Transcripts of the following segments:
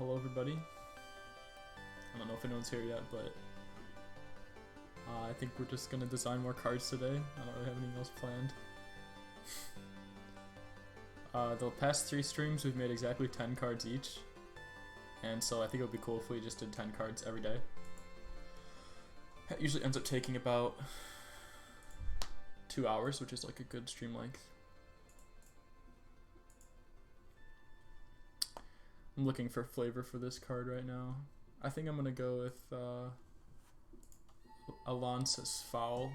Hello everybody. I don't know if anyone's here yet, but I think we're just gonna design more cards today. I don't really have anything else planned. The past 3 streams we've made exactly 10 cards each, and so I think it would be cool if we just did 10 cards every day. It usually ends up taking about 2 hours, which is like a good stream length. I'm looking for flavor for this card right now. I think I'm gonna go with Alonce's Foul.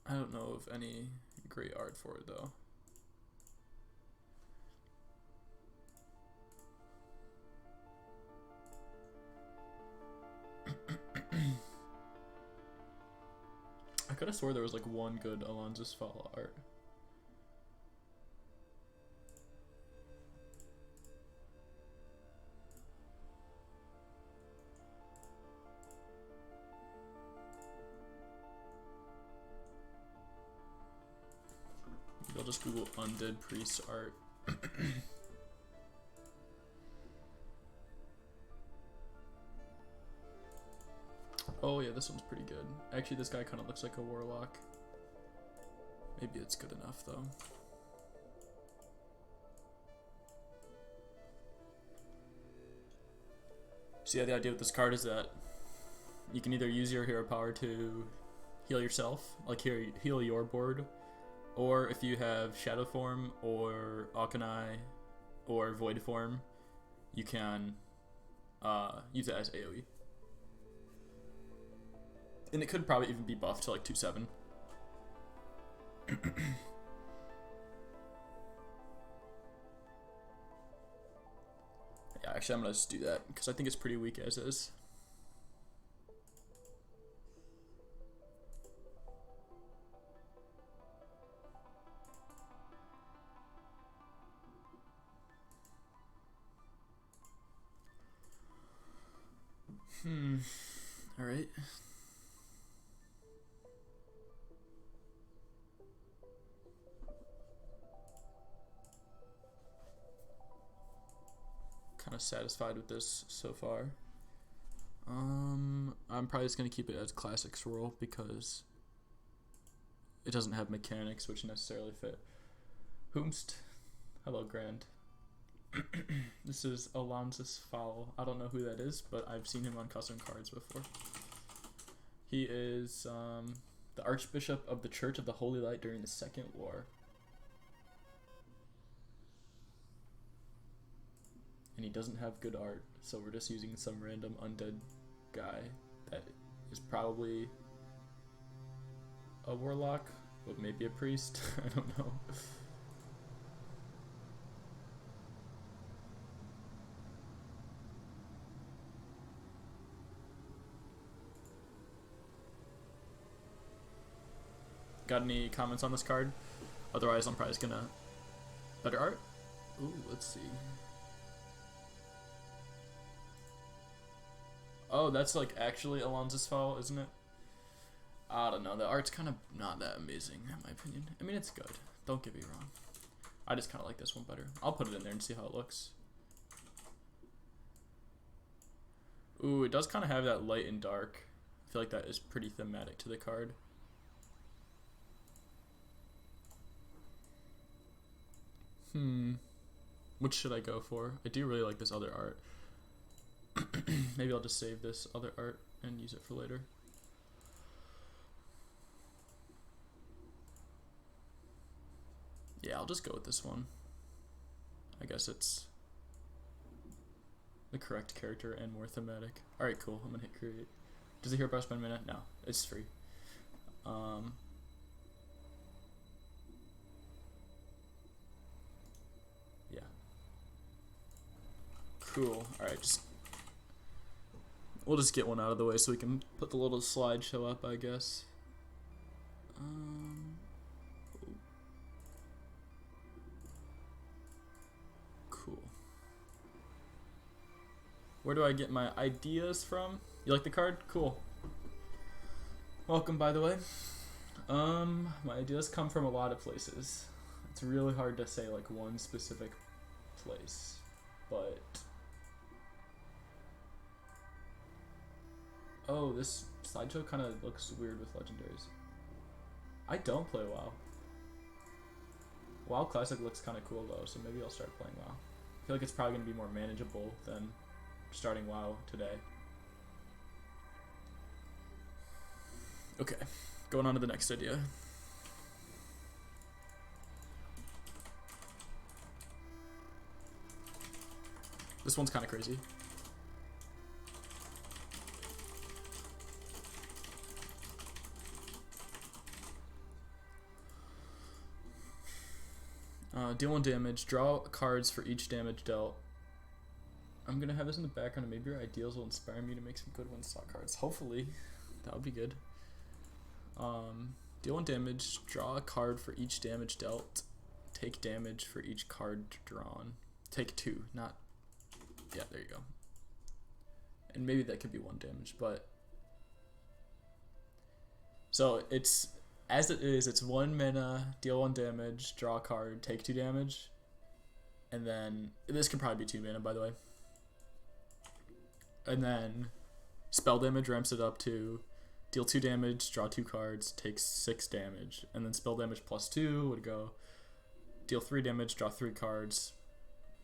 I don't know of any great art for it though. I could have swore there was like one good Alonce's Foul art. Maybe I'll just Google Undead Priest art. Oh yeah, this one's pretty good. Actually, this guy kind of looks like a warlock. Maybe it's good enough though. So yeah, the idea with this card is that you can either use your hero power to heal yourself, like heal your board, or if you have Shadow Form or Auchenai or Void Form, you can use it as AoE. And it could probably even be buffed to like 2/7. Yeah, actually I'm gonna just do that because I think it's pretty weak as is. Alright. Kind of satisfied with this so far. I'm probably just gonna keep it as classic swirl because it doesn't have mechanics which necessarily fit. Whomst. Hello, Grand. This is Alonce's Foul. I don't know who that is, but I've seen him on custom cards before. He is the Archbishop of the Church of the Holy Light during the Second War. And he doesn't have good art, so we're just using some random undead guy that is probably a warlock, but maybe a priest. I don't know. Got any comments on this card? Otherwise, I'm probably just gonna... Better art? Ooh, let's see. Oh, that's like actually Alonce's Foul, isn't it? I don't know. The art's kind of not that amazing, in my opinion. I mean, it's good. Don't get me wrong. I just kind of like this one better. I'll put it in there and see how it looks. Ooh, it does kind of have that light and dark. I feel like that is pretty thematic to the card. Which should I go for? I do really like this other art. Maybe I'll just save this other art and use it for later. Yeah, I'll just go with this one. I guess it's the correct character and more thematic. Alright, cool. I'm gonna hit create. Does the hero power spend a minute? No, it's free. Yeah. Cool. Alright, we'll just get one out of the way so we can put the little slideshow up, I guess. Cool. Where do I get my ideas from? You like the card? Cool. Welcome, by the way. My ideas come from a lot of places. It's really hard to say like one specific place, but oh, this slideshow kind of looks weird with legendaries. I don't play WoW. WoW Classic looks kind of cool though, so maybe I'll start playing WoW. I feel like it's probably going to be more manageable than starting WoW today. Okay, going on to the next idea. This one's kind of crazy. Deal 1 damage, draw cards for each damage dealt. I'm going to have this in the background and maybe your ideas will inspire me to make some good one-shot cards. Hopefully, that would be good. Deal 1 damage, draw a card for each damage dealt. Take damage for each card drawn. Take 2, not... Yeah, there you go. And maybe that could be 1 damage, but... So, it's... As it is, it's 1 mana, deal 1 damage, draw a card, take 2 damage. And then... This could probably be 2 mana, by the way. And then... Spell damage ramps it up to... Deal 2 damage, draw 2 cards, take 6 damage. And then spell damage plus 2 would go... Deal 3 damage, draw 3 cards,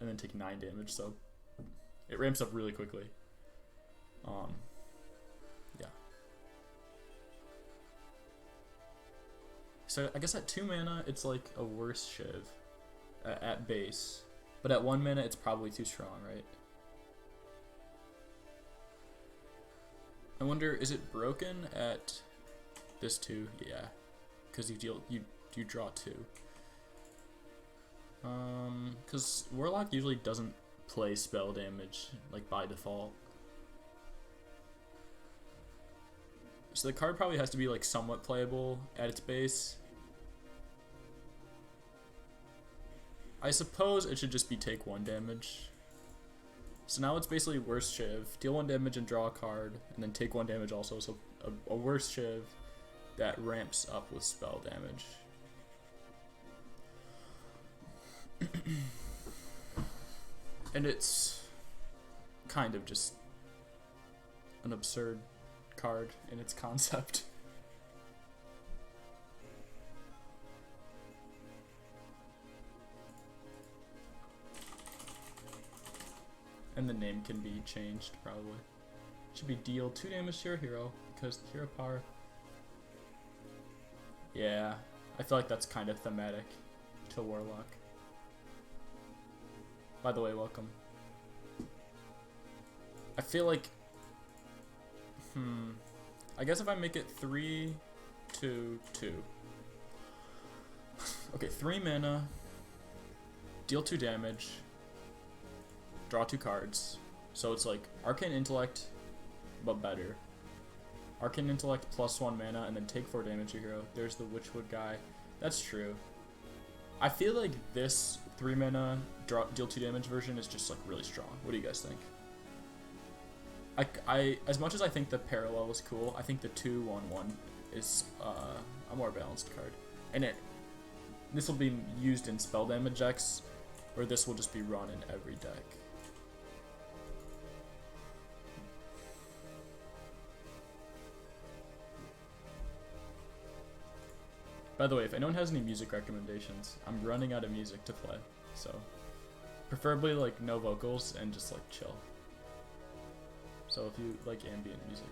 and then take 9 damage, so... It ramps up really quickly. Yeah. So I guess at 2 mana, it's like a worse Shiv at base. But at 1 mana, it's probably too strong, right? I wonder, is it broken at this 2? Yeah. Because you draw 2. Because Warlock usually doesn't play spell damage, like, by default. So the card probably has to be, like, somewhat playable at its base. I suppose it should just be take 1 damage. So now it's basically worse Shiv. Deal 1 damage and draw a card, and then take 1 damage also, so a worse Shiv that ramps up with spell damage. And it's kind of just an absurd card in its concept. And the name can be changed, probably. Should be deal 2 damage to your hero, because the hero power... Yeah, I feel like that's kind of thematic to Warlock. By the way, welcome. I feel like... I guess if I make it 3, 2, 2. Okay, 3 mana. Deal 2 damage. Draw 2 cards. So it's like Arcane Intellect, but better. Arcane Intellect plus 1 mana, and then take 4 damage to your hero. There's the Witchwood guy. That's true. I feel like this 3 mana deal 2 damage version is just like really strong. What do you guys think? I as much as I think the parallel is cool, I think the 2/1/1 is a more balanced card. And this will be used in spell damage decks, or this will just be run in every deck. By the way, if anyone has any music recommendations, I'm running out of music to play, so preferably like no vocals and just like chill. So if you like ambient music.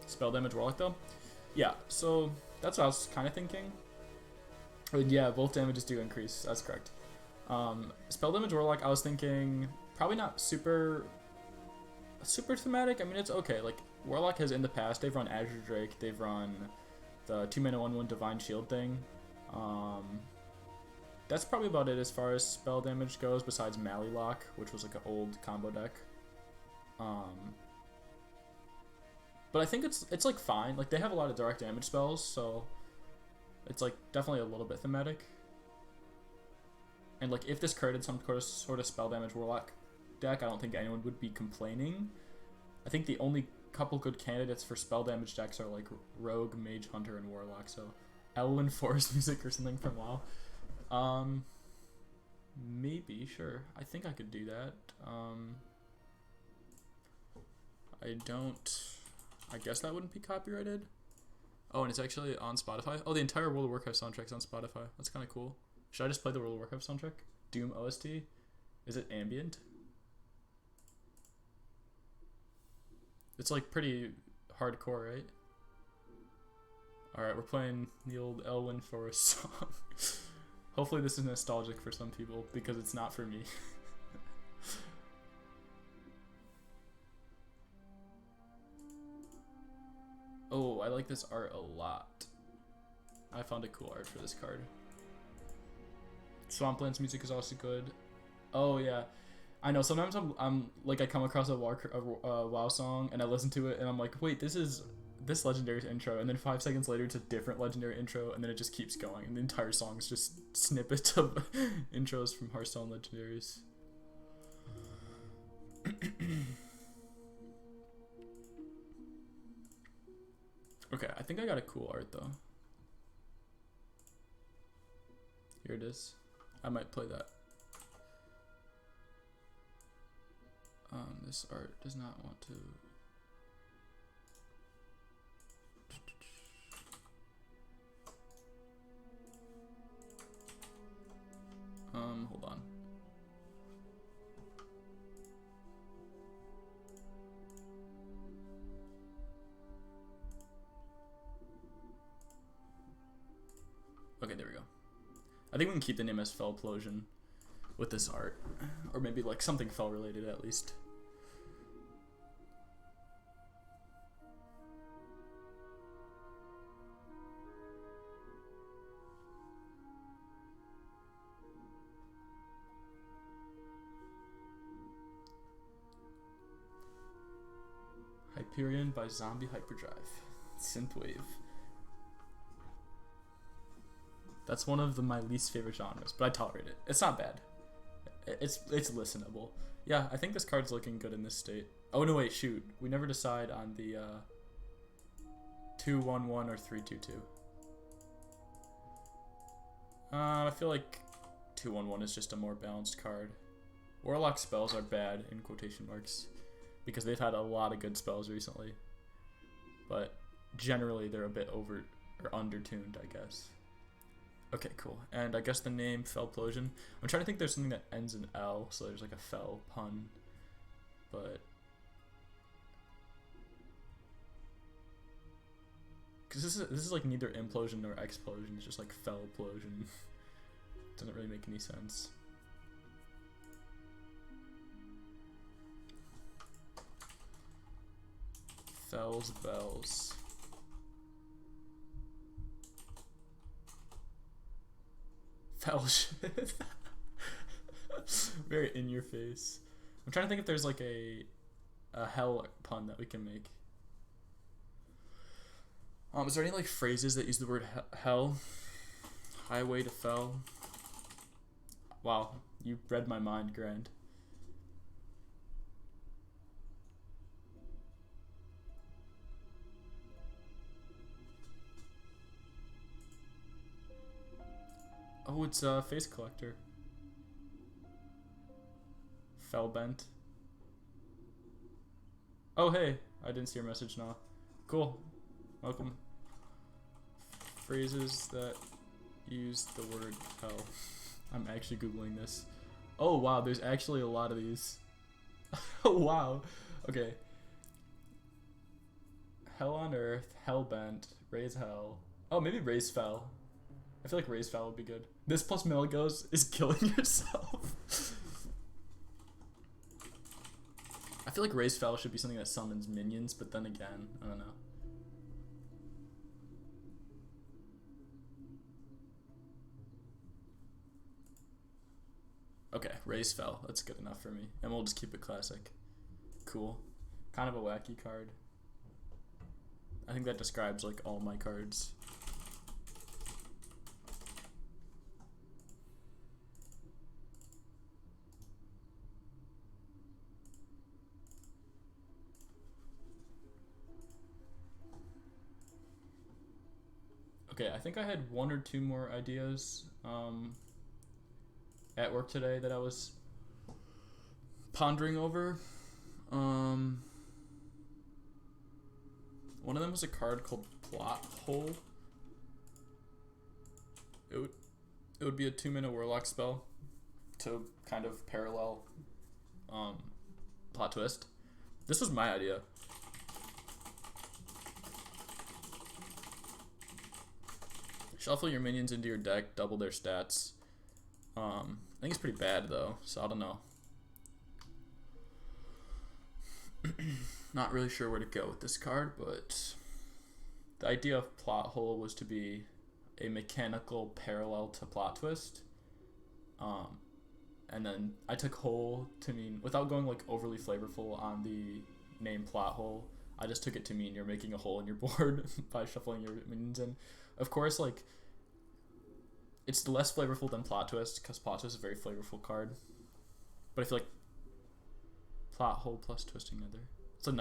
Spell damage Warlock though? Yeah, so that's what I was kind of thinking. But yeah, both damages do increase, that's correct. Spell damage Warlock, I was thinking probably not super thematic. I mean, it's okay. Like, Warlock has in the past, they've run Azure Drake, they've run the 2 mana 1/1 Divine Shield thing. That's probably about it as far as spell damage goes, besides Mallylock, which was like an old combo deck. But I think it's like fine. Like, they have a lot of direct damage spells, so it's like definitely a little bit thematic. And like, if this created some sort of spell damage Warlock deck, I don't think anyone would be complaining. I think the only couple good candidates for spell damage decks are like Rogue, Mage Hunter, and Warlock. So Elwyn Forest Music or something from WoW. Maybe, sure. I think I could do that. I guess that wouldn't be copyrighted. Oh, and it's actually on Spotify. Oh, the entire World of Warcraft soundtrack's on Spotify. That's kind of cool. Should I just play the World of Warcraft soundtrack? Doom OST? Is it ambient? It's like pretty hardcore, right? Alright, we're playing the old Elwyn Forest song. Hopefully this is nostalgic for some people, because it's not for me. Oh, I like this art a lot. I found a cool art for this card. Swampland's music is also good. Oh yeah, I know. Sometimes I'm like I come across a WoW song and I listen to it and I'm like, wait, this is this legendary's intro, and then 5 seconds later it's a different legendary intro, and then it just keeps going, and the entire song is just snippets of intros from Hearthstone legendaries. Okay, I think I got a cool art though. Here it is. I might play that. This art does not want to. Hold on. Okay, there we go. I think we can keep the name as Fellplosion with this art. Or maybe like something Fell related at least. Hyperion by Zombie Hyperdrive. Synthwave. That's one of my least favorite genres, but I tolerate it. It's not bad. It's listenable. Yeah, I think this card's looking good in this state. Oh no, wait, shoot. We never decide on the 2/1/1 or 3/2/2. I feel like 2/1/1 is just a more balanced card. Warlock spells are bad in quotation marks because they've had a lot of good spells recently, but generally they're a bit over or undertuned, I guess. Okay, cool. And I guess the name Fellplosion. I'm trying to think there's something that ends in L, so there's like a fell pun. But because this is like neither implosion nor explosion, it's just like Fellplosion. Doesn't really make any sense. Fell's bells. Fellowship. Very in your face. I'm trying to think if there's like a hell pun that we can make. Is there any like phrases that use the word hell? Highway to Fell. Wow, you read my mind, Grand. Oh, it's a face collector. Fellbent. Oh, hey. I didn't see your message now. Cool. Welcome. Phrases that use the word hell. I'm actually Googling this. Oh, wow. There's actually a lot of these. Oh, wow. Okay. Hell on Earth. Hellbent. Raise Hell. Oh, maybe Raise Fell. I feel like Raise Fell would be good. This plus Milgos is killing yourself. I feel like Raise Fell should be something that summons minions, but then again, I don't know. Okay, Raise Fell. That's good enough for me. And we'll just keep it classic. Cool. Kind of a wacky card. I think that describes like all my cards. Okay, I think I had one or two more ideas at work today that I was pondering over. One of them was a card called Plot Hole. It would be a 2-mana Warlock spell to kind of parallel Plot Twist. This was my idea. Shuffle your minions into your deck, double their stats. I think it's pretty bad though, so I don't know. Not really sure where to go with this card, but the idea of Plot Hole was to be a mechanical parallel to Plot Twist. And then I took hole to mean, without going like overly flavorful on the name Plot Hole, I just took it to mean you're making a hole in your board by shuffling your minions in. Of course, like, it's less flavorful than Plot Twist, because Plot Twist is a very flavorful card. But I feel like Plot Hole plus Twisting Nether, it's a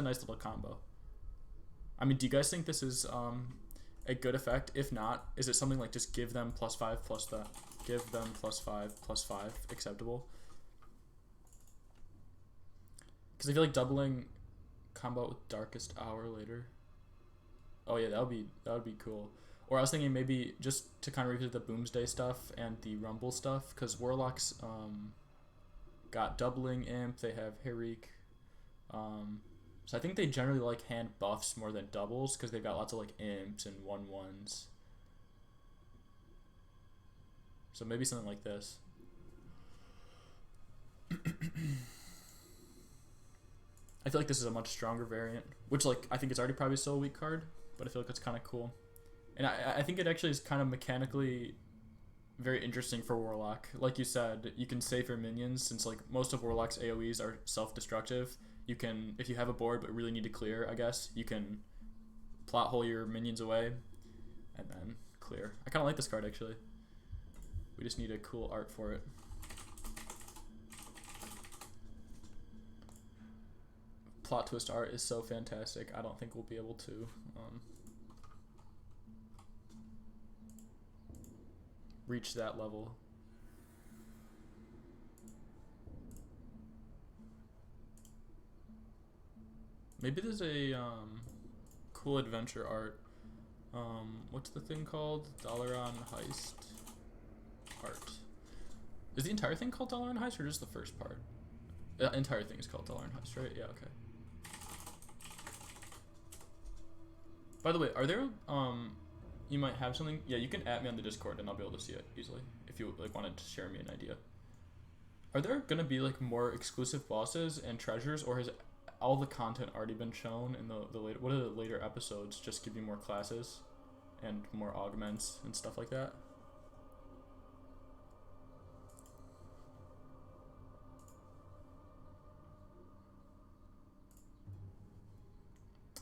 nice little combo. I mean, do you guys think this is a good effect? If not, is it something like just give them +5 plus that? Give them +5 acceptable? Because I feel like doubling combo with Darkest Hour later. Oh yeah, that would be cool. Or I was thinking maybe just to kind of revisit the Boomsday stuff and the Rumble stuff, because Warlocks got doubling imp. They have Herik. So I think they generally like hand buffs more than doubles because they've got lots of like imps and 1/1s. So maybe something like this. I feel like this is a much stronger variant, which like I think it's already probably still a weak card, but I feel like it's kind of cool. And I think it actually is kind of mechanically very interesting for Warlock. Like you said, you can save your minions since like most of Warlock's AoEs are self-destructive. You can, if you have a board but really need to clear, I guess, you can plot hole your minions away and then clear. I kind of like this card actually. We just need a cool art for it. Plot twist art is so fantastic. I don't think we'll be able to reach that level. Maybe there's a cool adventure art. What's the thing called? Dalaran Heist art. Is the entire thing called Dalaran Heist or just the first part? The entire thing is called Dalaran Heist, right? Yeah, okay. By the way, are there you might have something? Yeah, you can add me on the Discord and I'll be able to see it easily if you like wanted to share me an idea. Are there gonna be like more exclusive bosses and treasures, or has all the content already been shown in the later? What are the later episodes? Just give you more classes and more augments and stuff like that.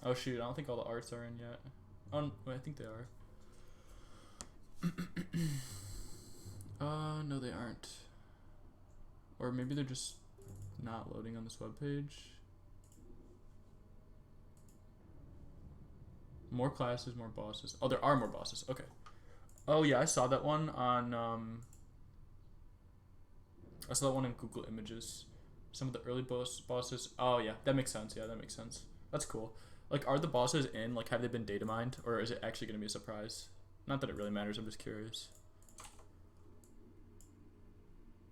Oh shoot, I don't think all the arts are in yet. Oh, wait, I think they are. No they aren't. Or maybe they're just not loading on this webpage. More classes, more bosses. Oh, there are more bosses. Okay. Oh yeah, I saw that one on I saw that one in Google Images. Some of the early bosses. Oh yeah, that makes sense. Yeah, that makes sense. That's cool. Like, are the bosses in? Like, have they been data mined, or is it actually going to be a surprise? Not that it really matters. I'm just curious.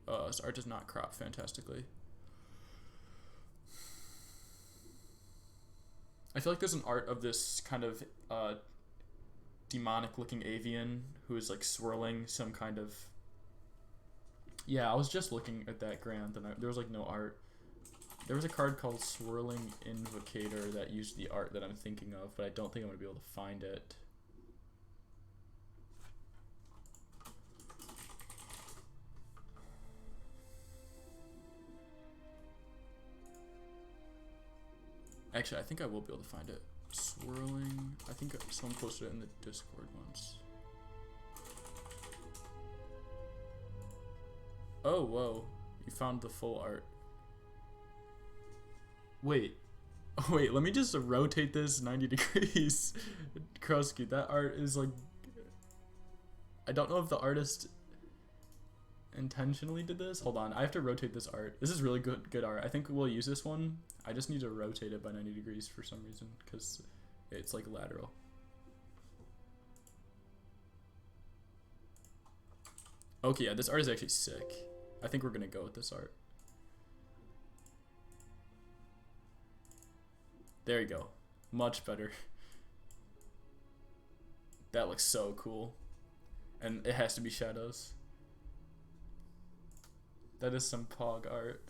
This art does not crop fantastically. I feel like there's an art of this kind of demonic-looking avian who is like swirling some kind of. Yeah, I was just looking at that, Grant, and there was like no art. There was a card called Swirling Invocator that used the art that I'm thinking of, but I don't think I'm going to be able to find it. Actually, I think I will be able to find it. Swirling... I think someone posted it in the Discord once. Oh, whoa. You found the full art. Wait, let me just rotate this 90 degrees. Krusky, that art is like I don't know if the artist intentionally did this. Hold on, I have to rotate this art. This is really good art. I think we'll use this one. I just need to rotate it by 90 degrees for some reason because it's like lateral. Okay, yeah, this art is actually sick. I think we're gonna go with this art. There you go. Much better. That looks so cool. And it has to be shadows. That is some Pog art.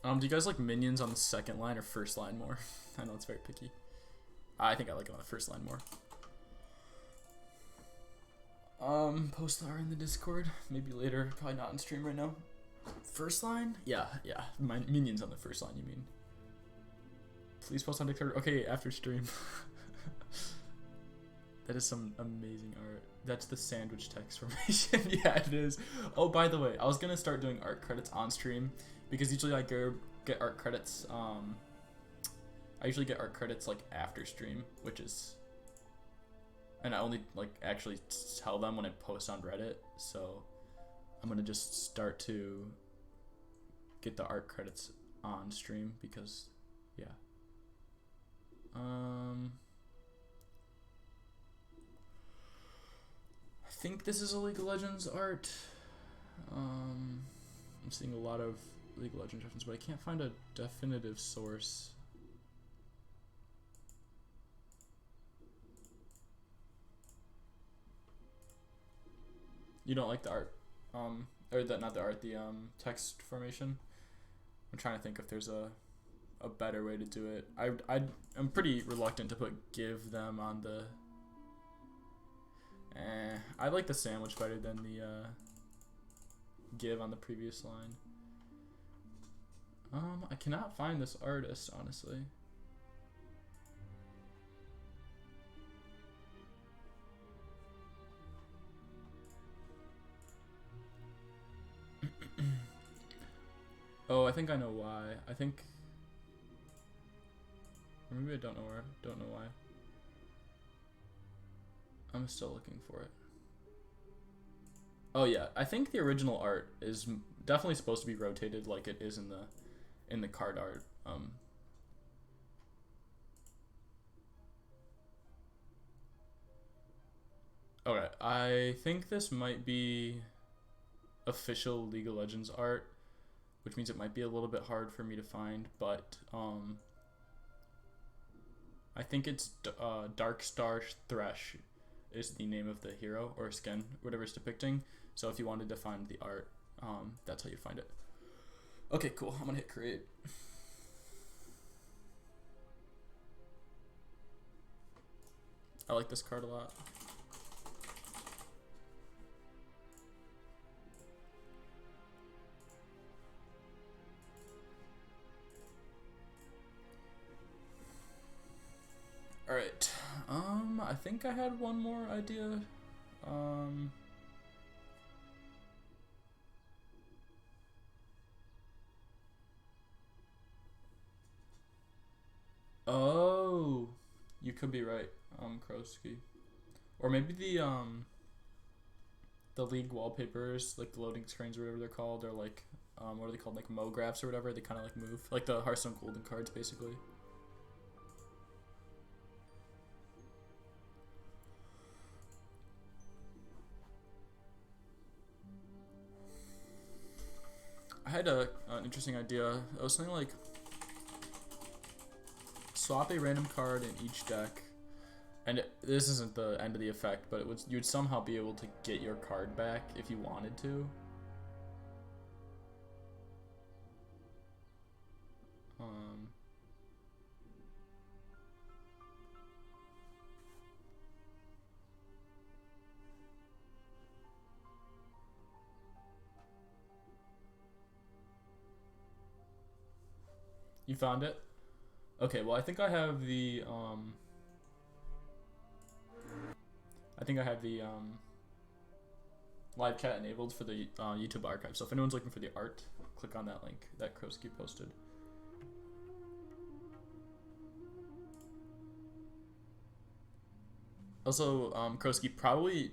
Do you guys like minions on the second line or first line more? I know it's very picky. I think I like it on the first line more. Post the art in the Discord. Maybe later. Probably not on stream right now. First line? Yeah. My minions on the first line, you mean? Please post on Discord. Okay, after stream. That is some amazing art. That's the sandwich text formation. Yeah, it is. Oh, by the way, I was gonna start doing art credits on stream because usually I get art credits. I usually get art credits like after stream, which is, and I only like actually tell them when I post on Reddit. So I'm gonna just start to get the art credits on stream because, yeah. I think this is a League of Legends art. I'm seeing a lot of League of Legends references, but I can't find a definitive source. You don't like the art, or not the art, the text formation? I'm trying to think if there's a better way to do it. I'm pretty reluctant to put give them on the. I like the sandwich better than the give on the previous line. I cannot find this artist, honestly. Oh, I think I know why. I think, or maybe I don't know where. Don't know why. I'm still looking for it. Oh yeah, I think the original art is definitely supposed to be rotated like it is in the card art. Okay, I think this might be official League of Legends art, which means it might be a little bit hard for me to find, but I think it's Dark Star Thresh is the name of the hero or skin, whatever it's depicting. So if you wanted to find the art, that's how you find it. Okay, cool. I'm gonna hit create. I like this card a lot. Alright, I think I had one more idea. Oh, you could be right, Krosky. Or maybe the League wallpapers, like the loading screens or whatever they're called, or like, what are they called, like mographs or whatever, they kind of like move. Like the Hearthstone Golden cards, basically. I had an interesting idea. It was something like swap a random card in each deck, and this isn't the end of the effect, but you would somehow be able to get your card back if you wanted to. You found it? Okay, well I think I have the live chat enabled for the YouTube archive. So if anyone's looking for the art, click on that link that Krosky posted. Also, Kroski, probably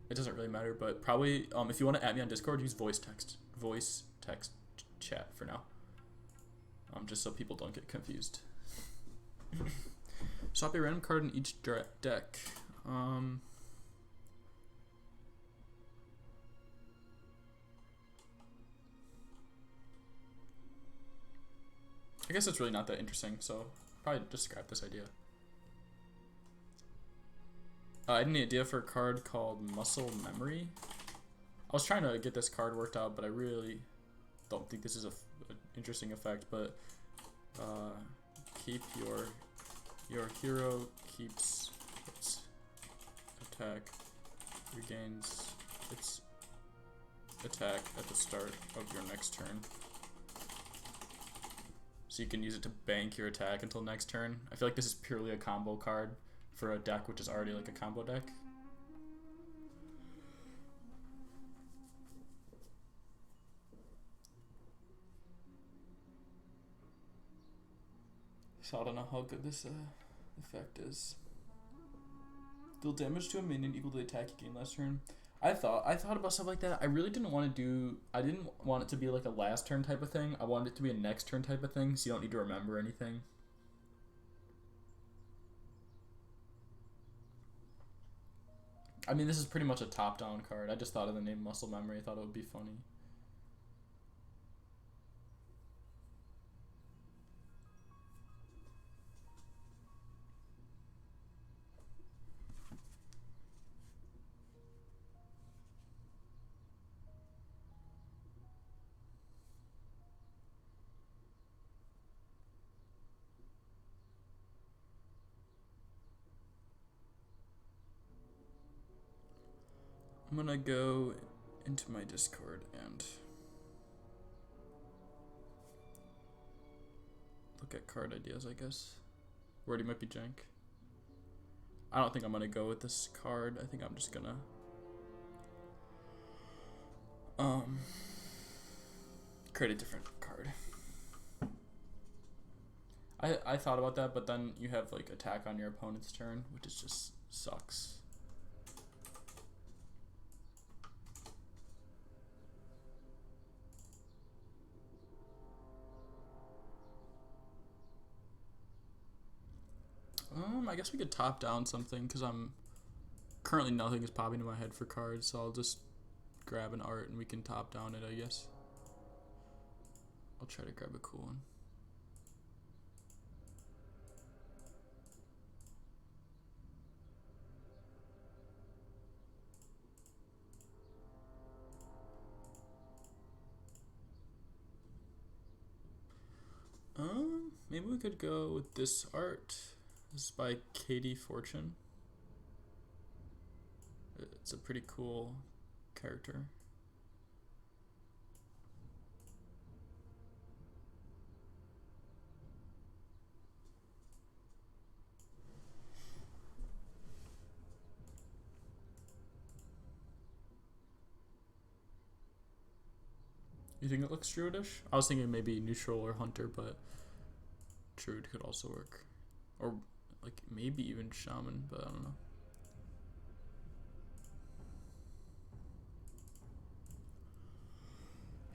it doesn't really matter, but probably if you want to add me on Discord, use voice text chat for now. Just so people don't get confused. Swap a random card in each deck. I guess it's really not that interesting, so probably just scrap this idea. I had an idea for a card called Muscle Memory. I was trying to get this card worked out, but I really don't think this is an interesting effect. But keep your hero keeps its attack, regains its attack at the start of your next turn. So you can use it to bank your attack until next turn. I feel like this is purely a combo card for a deck which is already like a combo deck. So I don't know how good this effect is. Deal damage to a minion equal to the attack you gained last turn. I thought about stuff like that. I really didn't want to do. I didn't want it to be like a last turn type of thing. I wanted it to be a next turn type of thing, so you don't need to remember anything. I mean, this is pretty much a top-down card. I just thought of the name Muscle Memory. I thought it would be funny. I'm gonna go into my Discord and look at card ideas, I guess. Wordy might be jank. I don't think I'm gonna go with this card. I think I'm just gonna create a different card. I thought about that, but then you have like attack on your opponent's turn, which is just sucks. I guess we could top down something because I'm currently nothing is popping to my head for cards, so I'll just grab an art and we can top down it, I guess. I'll try to grab a cool one. Maybe we could go with this art. This is by Katie Fortune. It's a pretty cool character. You think it looks druidish? I was thinking maybe neutral or hunter, but druid could also work. Or like maybe even shaman, but I don't know.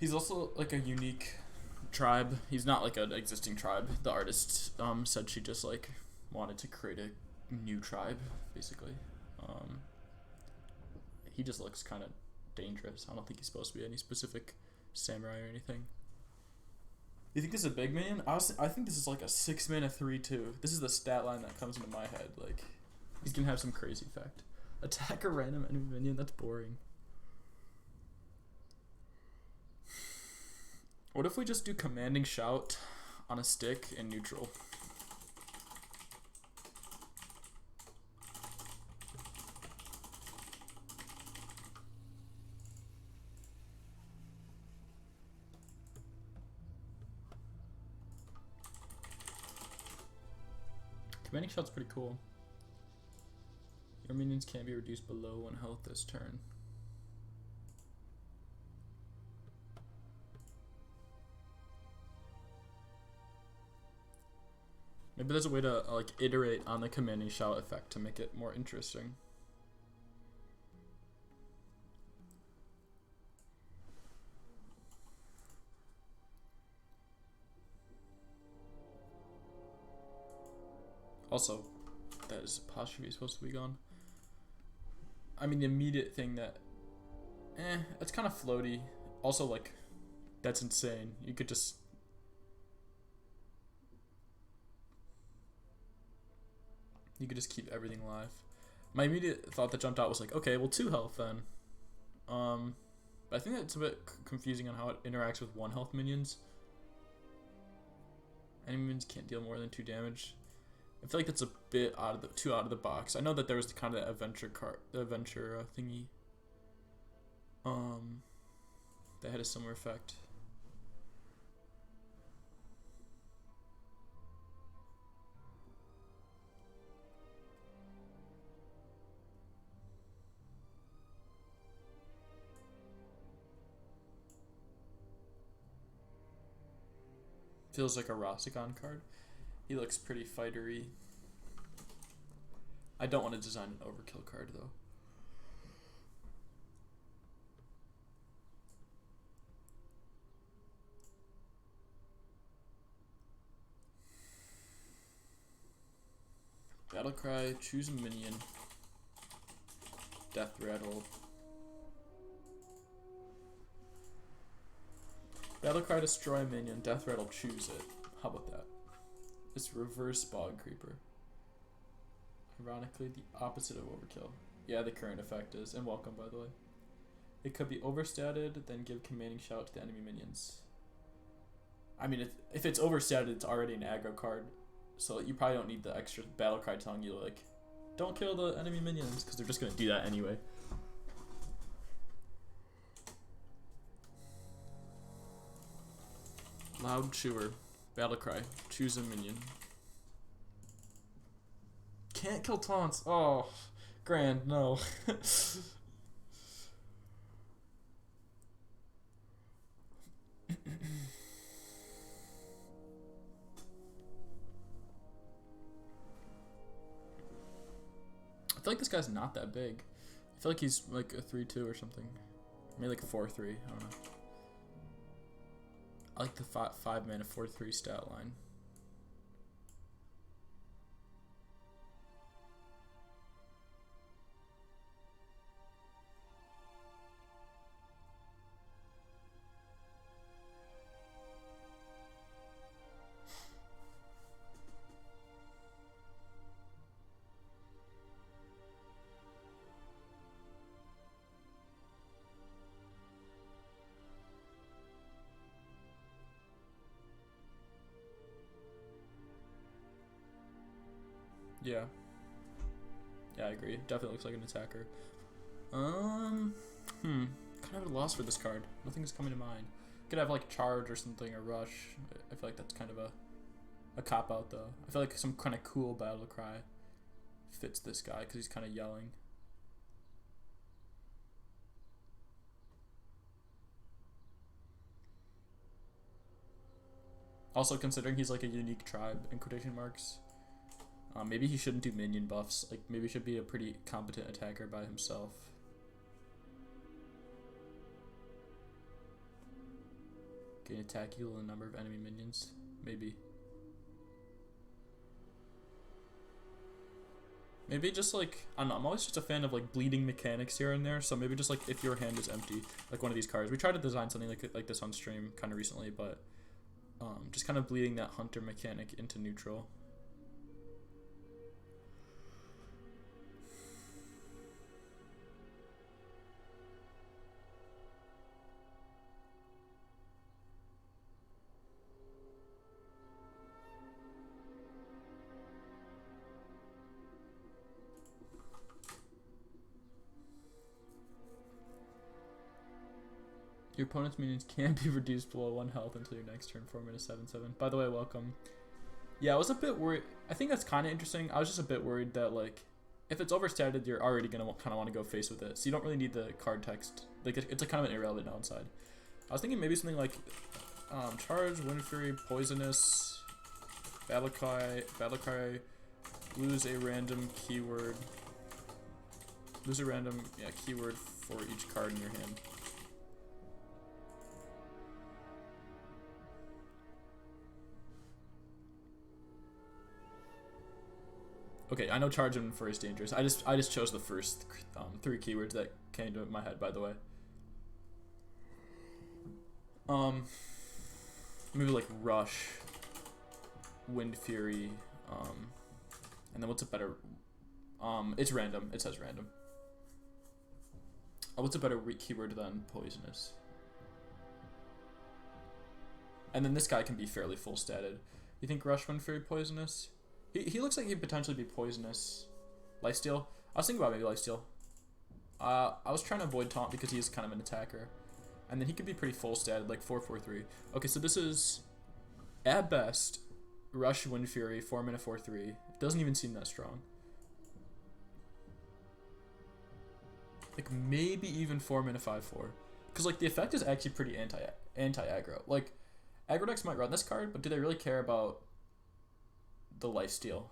He's also like a unique tribe. He's not like an existing tribe. The artist said she just like wanted to create a new tribe, basically. He just looks kind of dangerous. I don't think he's supposed to be any specific samurai or anything. You think this is a big minion? I think this is like a 6-mana 3/2. This is the stat line that comes into my head. Like, he's gonna have some crazy effect. Attack a random enemy minion? That's boring. What if we just do Commanding Shout on a stick in neutral? Commanding Shout's pretty cool. Your minions can't be reduced below 1 health this turn. Maybe there's a way to like iterate on the commanding shout effect to make it more interesting. Also, that is apostrophe supposed to be gone. I mean, the immediate thing that, it's kind of floaty. Also, like, that's insane. You could just, keep everything alive. My immediate thought that jumped out was like, okay, well, 2 health then. But I think that's a bit confusing on how it interacts with 1 health minions. Enemy minions can't deal more than 2 damage. I feel like that's a bit too out of the box. I know that there was kind of adventure thingy. That had a similar effect. Feels like a Rossicon card. He looks pretty fightery. I don't want to design an overkill card though. Battlecry, choose a minion. Death Rattle. Battlecry, destroy a minion. Death Rattle, choose it. How about that? It's reverse Bog Creeper. Ironically, the opposite of overkill. Yeah, the current effect is. And welcome, by the way. It could be overstated, then give commanding shout to the enemy minions. I mean, if it's overstated, it's already an aggro card. So you probably don't need the extra battle cry telling you, like, don't kill the enemy minions, because they're just going to do that anyway. Loud Chewer. Battle cry. Choose a minion. Can't kill taunts. Oh, grand, no. I feel like this guy's not that big. I feel like he's like a 3-2 or something. Maybe like a 4-3. I don't know. I like the 5 mana 4-3 stat line. Yeah. Yeah, I agree. Definitely looks like an attacker. Kind of at a loss for this card. Nothing's coming to mind. Could have like charge or something, or rush. I feel like that's kind of a cop out though. I feel like some kind of cool battle cry fits this guy because he's kind of yelling. Also, considering he's like a unique tribe in quotation marks. Maybe he shouldn't do minion buffs. Like, maybe he should be a pretty competent attacker by himself. Gain attack equal to the number of enemy minions. Maybe. Maybe just like, I don't know, I'm always just a fan of like bleeding mechanics here and there. So maybe just like if your hand is empty, like one of these cards. We tried to design something like this on stream kind of recently, but just kind of bleeding that hunter mechanic into neutral. Your opponent's minions can't be reduced below 1 health until your next turn, 4 minutes 7/7. By the way, welcome. Yeah, I was a bit worried. I think that's kind of interesting. I was just a bit worried that, like, if it's overstated, you're already going to kind of want to go face with it. So you don't really need the card text. Like, it's a kind of an irrelevant downside. I was thinking maybe something like Charge, Wind Fury, Poisonous. Battle cry, lose a random keyword. Lose a random keyword for each card in your hand. Okay, I know charge inventory is dangerous. I just chose the first 3 keywords that came to my head, by the way. Maybe like Rush, Wind Fury, and then what's a better? It's random. It says random. What's a better keyword than Poisonous? And then this guy can be fairly full statted. You think Rush, Wind Fury, Poisonous? He looks like he'd potentially be Poisonous. Lifesteal? I was thinking about maybe Lifesteal. I was trying to avoid Taunt because he is kind of an attacker. And then he could be pretty full statted, like 4/4/3. Okay, so this is, at best, Rush, Wind Fury, 4 mana 4/3. It doesn't even seem that strong. Like, maybe even 4 mana 5/4. Because, like, the effect is actually pretty anti-aggro. Like, aggro decks might run this card, but do they really care about the lifesteal?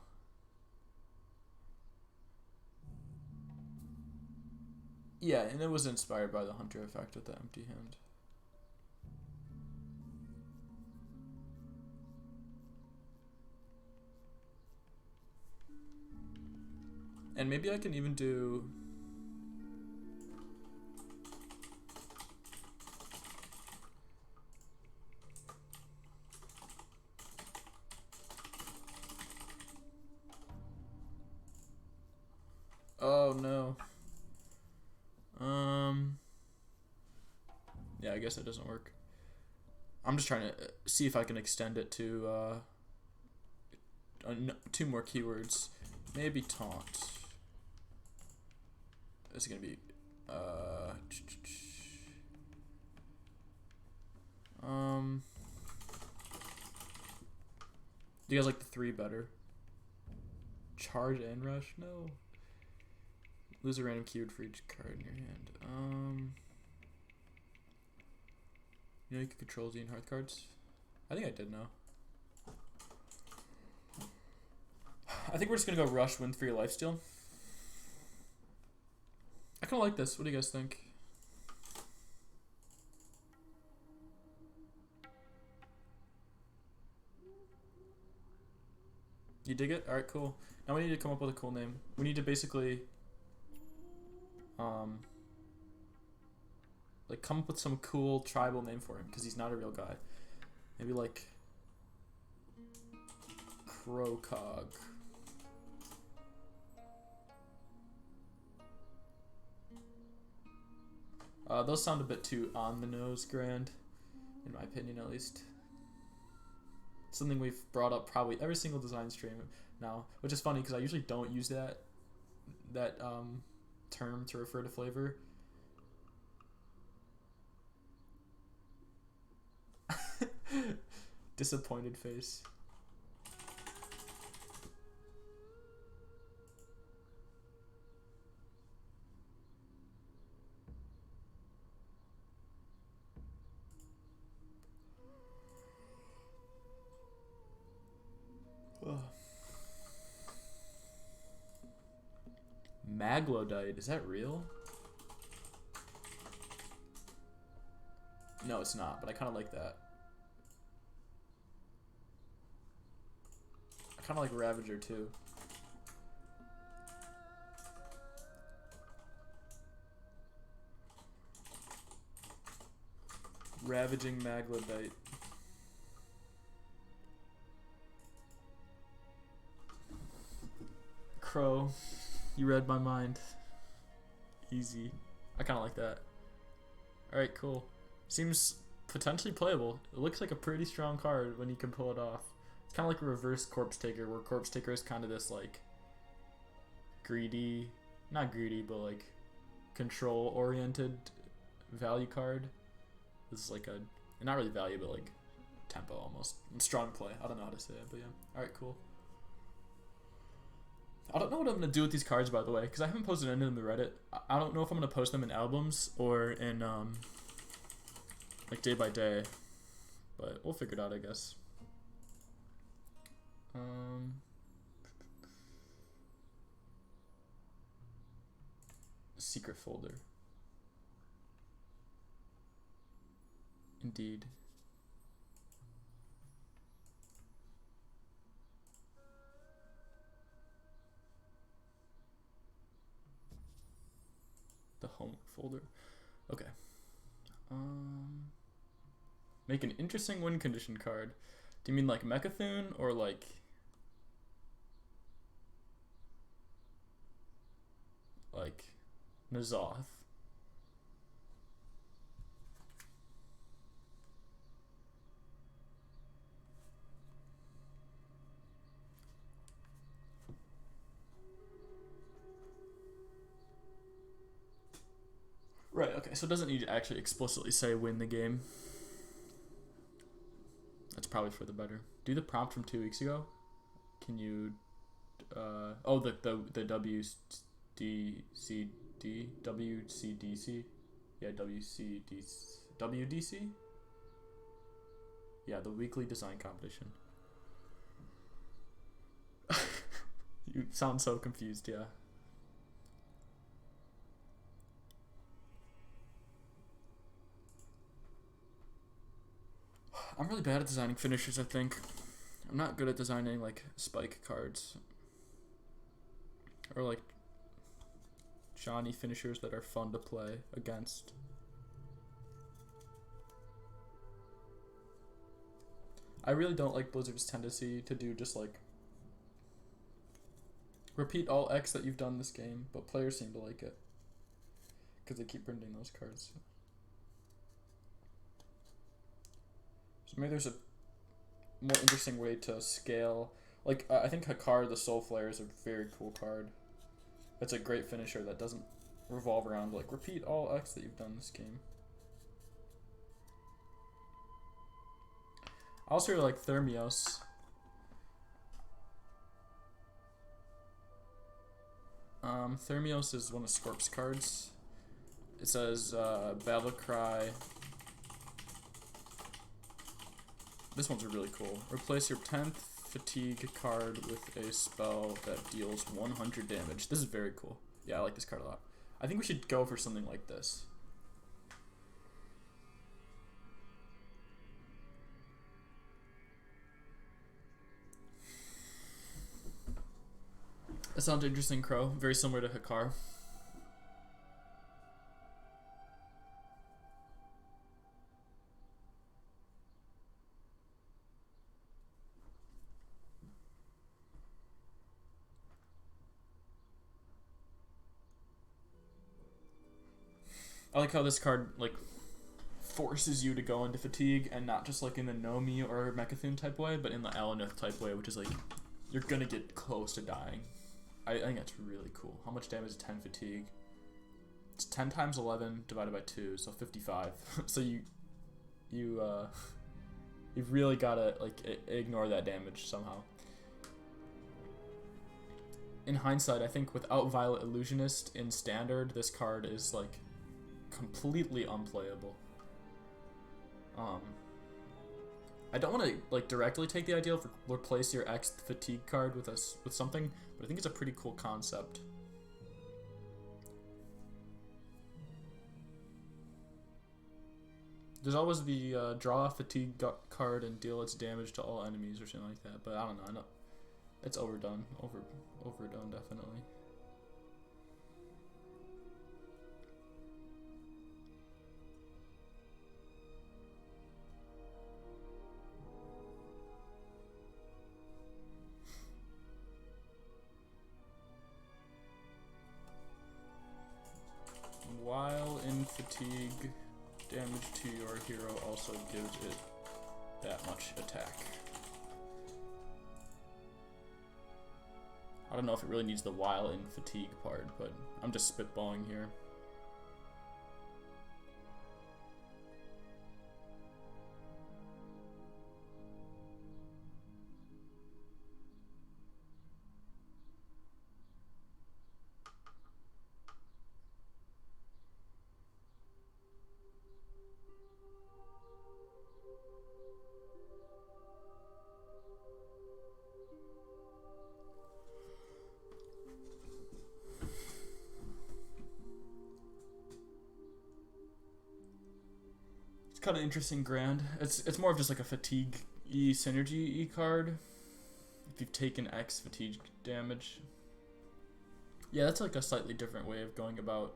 Yeah, and it was inspired by the Hunter effect with the empty hand. And maybe I can even do... Oh no. Yeah, I guess that doesn't work. I'm just trying to see if I can extend it to 2 more keywords. Maybe Taunt. This is gonna be do you guys like the 3 better? Charge and Rush? No. Lose a random keyword for each card in your hand. You know you can control Z and Hearth cards? I think I did know. I think we're just gonna go Rush, Wind Fury, Lifesteal. I kinda like this. What do you guys think? You dig it? Alright, cool. Now we need to come up with a cool name. We need to basically like come up with some cool tribal name for him, because he's not a real guy. Maybe like Crowcog. Those sound a bit too on the nose grand, in my opinion at least. Something we've brought up probably every single design stream now, which is funny because I usually don't use that term to refer to flavor. Disappointed face. Maglodite, is that real? No, it's not, but I kind of like that. I kind of like Ravager too. Ravaging Maglodite. Crow, you read my mind. Easy. I kind of like that. Alright, cool. Seems potentially playable. It looks like a pretty strong card when you can pull it off. It's kind of like a reverse Corpse Taker, where Corpse Taker is kind of this like greedy, not greedy, but like control oriented value card. This is like a, not really value, but like tempo almost. And strong play. I don't know how to say it, but yeah. Alright, cool. I don't know what I'm going to do with these cards, by the way, because I haven't posted any of them to Reddit. I don't know if I'm going to post them in albums or in, like, day by day. But we'll figure it out, I guess. Um, secret folder. Indeed. The home folder. Okay. Make an interesting win condition card. Do you mean like Mechathune or like Nazoth? Right, okay, so it doesn't need to actually explicitly say win the game. That's probably for the better. Do the prompt from 2 weeks ago. Can you oh, the WDCD? WCDC? Yeah, WDC? Yeah, the weekly design competition. You sound so confused, yeah. I'm really bad at designing finishers, I think. I'm not good at designing like spike cards. Or like Johnny finishers that are fun to play against. I really don't like Blizzard's tendency to do just like repeat all X that you've done this game, but players seem to like it because they keep printing those cards. So maybe there's a more interesting way to scale. Like I think Hakar the Soul Flare is a very cool card. It's a great finisher that doesn't revolve around like repeat all X that you've done this game. I also really like Thermios. Thermios is one of Scorp's cards. It says Battle Cry. This one's really cool. Replace your 10th fatigue card with a spell that deals 100 damage. This is very cool. Yeah, I like this card a lot. I think we should go for something like this. That sounds interesting, Crow. Very similar to Hakar. I like how this card like forces you to go into fatigue and not just like in the Nomi or Mechathune type way, but in the Alanith type way, which is like you're gonna get close to dying. I think that's really cool. How much damage is 10 fatigue? It's 10 times 11 divided by 2, so 55. So you've really gotta like ignore that damage somehow. In hindsight, I think without Violet Illusionist in standard, this card is like completely unplayable. I don't want to like directly take the idea of replace your X fatigue card with something, but I think it's a pretty cool concept. There's always the draw a fatigue card and deal its damage to all enemies or something like that, but I don't know. I know it's overdone, overdone definitely. While in fatigue, damage to your hero also gives it that much attack. I don't know if it really needs the while in fatigue part, but I'm just spitballing here. kind of interesting grand. It's more of just like a fatigue E synergy E card. If you've taken X fatigue damage. Yeah, that's like a slightly different way of going about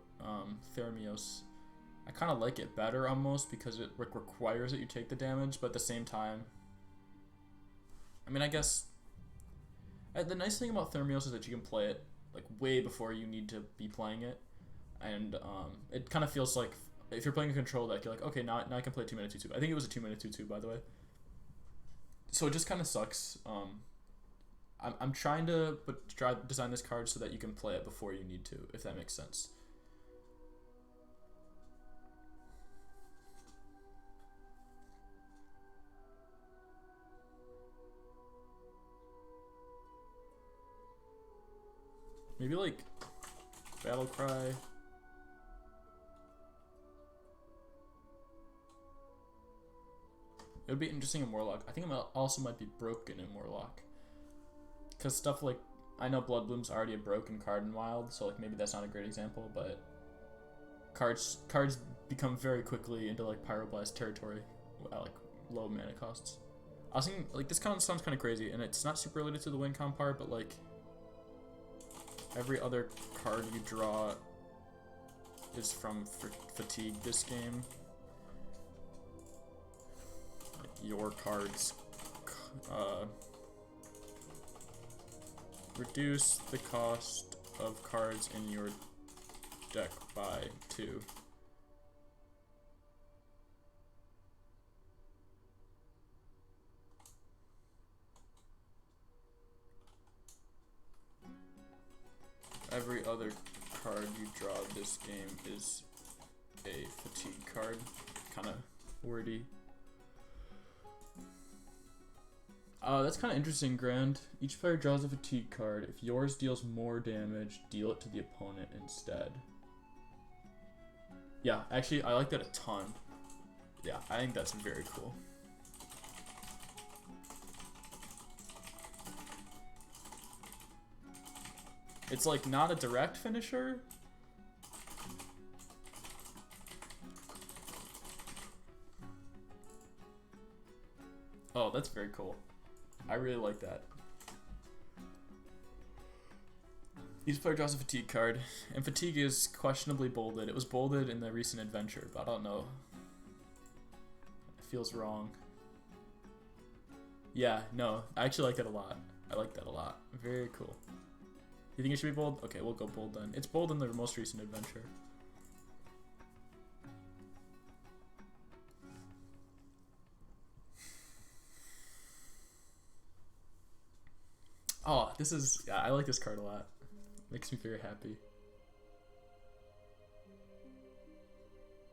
Thermios. I kind of like it better almost because it requires that you take the damage, but at the same time, I mean, I guess the nice thing about Thermios is that you can play it like way before you need to be playing it, and it kind of feels like if you're playing a control deck, you're like, okay, now I can play 2-mana 2/2. I think it was a 2-mana 2/2, by the way. So it just kind of sucks. I'm trying to design this card so that you can play it before you need to, if that makes sense. Maybe like Battle Cry. It would be interesting in Warlock. I think it also might be broken in Warlock. Because stuff like, I know Blood Bloom's already a broken card in Wild, so like maybe that's not a great example, but cards become very quickly into like Pyroblast territory at like low mana costs. I was thinking, like, this kind of sounds kind of crazy, and it's not super related to the win con part, but like every other card you draw is from Fatigue this game. Like your cards reduce the cost of cards in your deck by 2. Every other card you draw this game is a fatigue card. Kind of wordy. That's kind of interesting, Grand. Each player draws a fatigue card. If yours deals more damage, deal it to the opponent instead. Yeah, actually, I like that a ton. Yeah, I think that's very cool. It's like not a direct finisher. Oh, that's very cool. I really like that. Each player draws a fatigue card, and fatigue is questionably bolded. It was bolded in the recent adventure, but I don't know. It feels wrong. Yeah, no, I actually like that a lot. I like that a lot. Very cool. You think it should be bold? Okay, we'll go bold then. It's bold in the most recent adventure. Oh, this is... Yeah, I like this card a lot. Makes me very happy.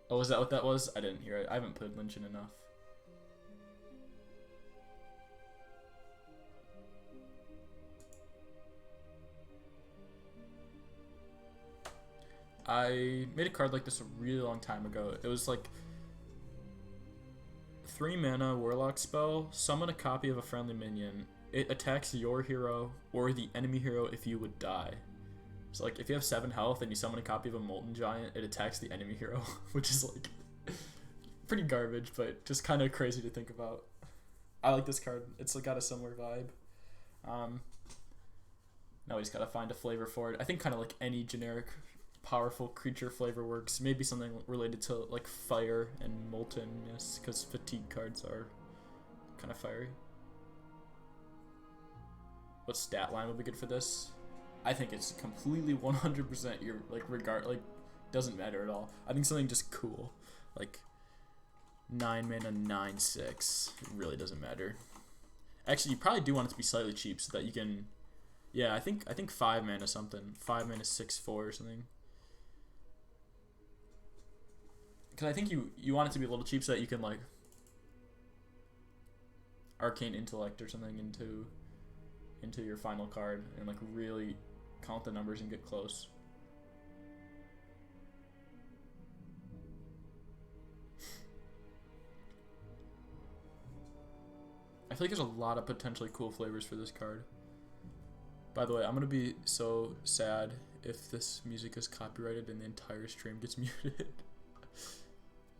Oh, is that what that was? I didn't hear it. I haven't played Lynch in enough. I made a card like this a really long time ago. It was like 3 mana Warlock spell, summon a copy of a friendly minion. It attacks your hero or the enemy hero if you would die. So like if you have 7 health and you summon a copy of a Molten Giant, it attacks the enemy hero, which is like pretty garbage, but just kind of crazy to think about. I like this card. It's like got a similar vibe. Now we just gotta find a flavor for it. I think kind of like any generic powerful creature flavor works. Maybe something related to like fire and moltenness, because fatigue cards are kind of fiery. What stat line would be good for this? I think it's completely 100% your like doesn't matter at all. I think something just cool, like 9 mana 9/6. It really doesn't matter. Actually, you probably do want it to be slightly cheap so that you can. Yeah, I think 5 mana something. 5 mana 6/4 or something. Because I think you want it to be a little cheap so that you can like Arcane Intellect or something into your final card and like really count the numbers and get close. I feel like there's a lot of potentially cool flavors for this card. By the way, I'm gonna be so sad if this music is copyrighted and the entire stream gets muted.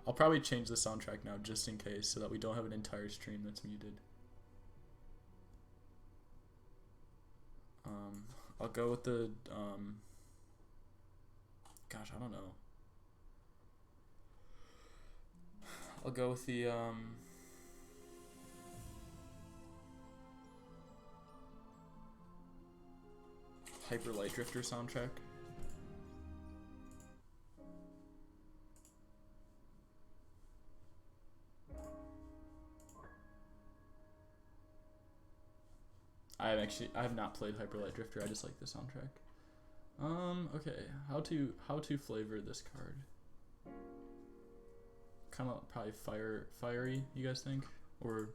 I'll probably change the soundtrack now just in case so that we don't have an entire stream that's muted. I'll go with the, gosh, I don't know. I'll go with the, Hyper Light Drifter soundtrack. I have not played Hyper Light Drifter. I just like the soundtrack. Okay, how to flavor this card? Kind of probably fiery. You guys think, or?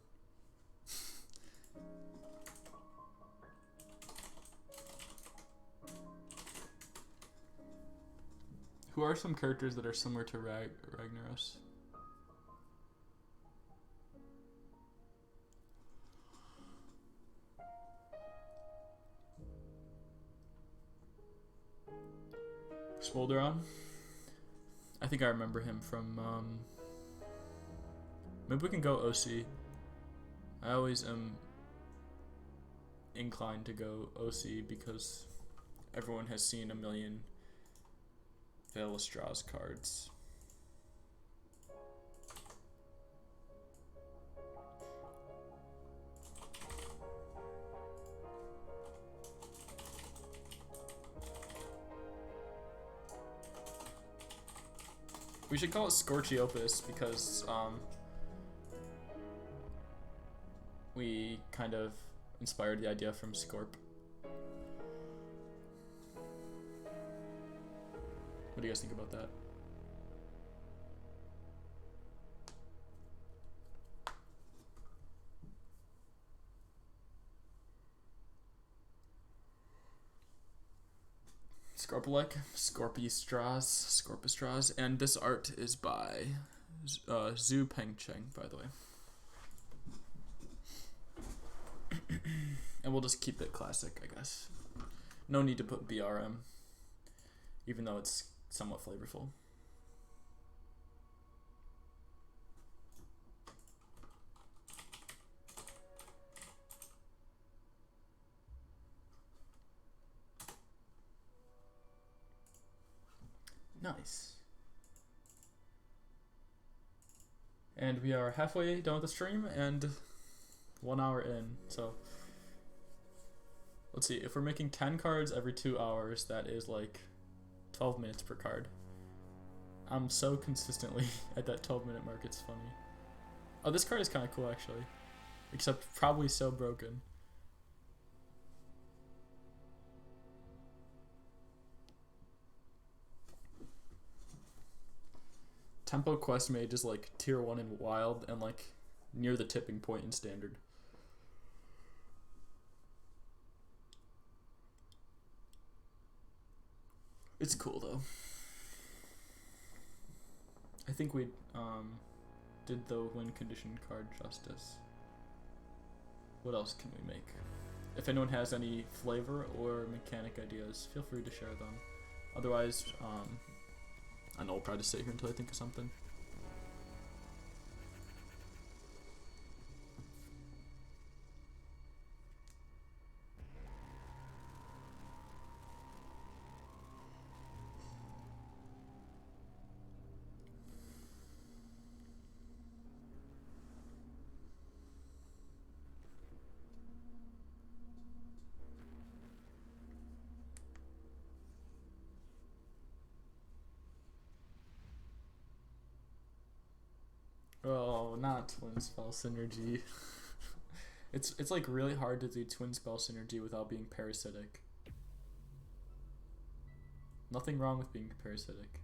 Who are some characters that are similar to Ragnaros? Smolderon? I think I remember him from, maybe we can go OC. I always am inclined to go OC because everyone has seen a million Veil of Straws cards. We should call it Scorchiopus because we kind of inspired the idea from Scorp. What do you guys think about that? Scorpulek, Scorpistraws, and this art is by Zhu Pengcheng, by the way. And we'll just keep it classic, I guess. No need to put BRM, even though it's somewhat flavorful. Nice. And we are halfway done with the stream and 1 hour in, so let's see, if we're making 10 cards every 2 hours, that is like 12 minutes per card. I'm so consistently at that 12-minute mark, it's funny. Oh, this card is kind of cool actually, except probably so broken. Tempo Quest Mage is like tier 1 in Wild and like near the tipping point in Standard. It's cool though. I think we did the win condition card justice. What else can we make? If anyone has any flavor or mechanic ideas, feel free to share them. Otherwise, I know I'll probably sit here until I think of something. Oh, not Twin Spell Synergy. It's like really hard to do Twin Spell Synergy without being parasitic. Nothing wrong with being parasitic.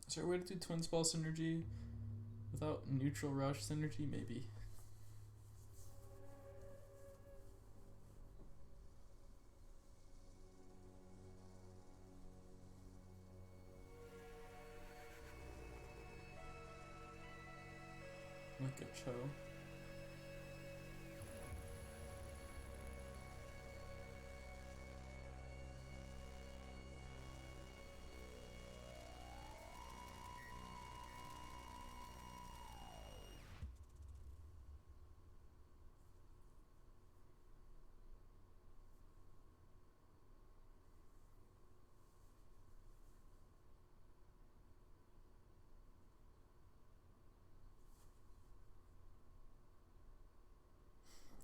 Is there a way to do Twin Spell Synergy without Neutral Rush Synergy? Maybe. Like a Cho.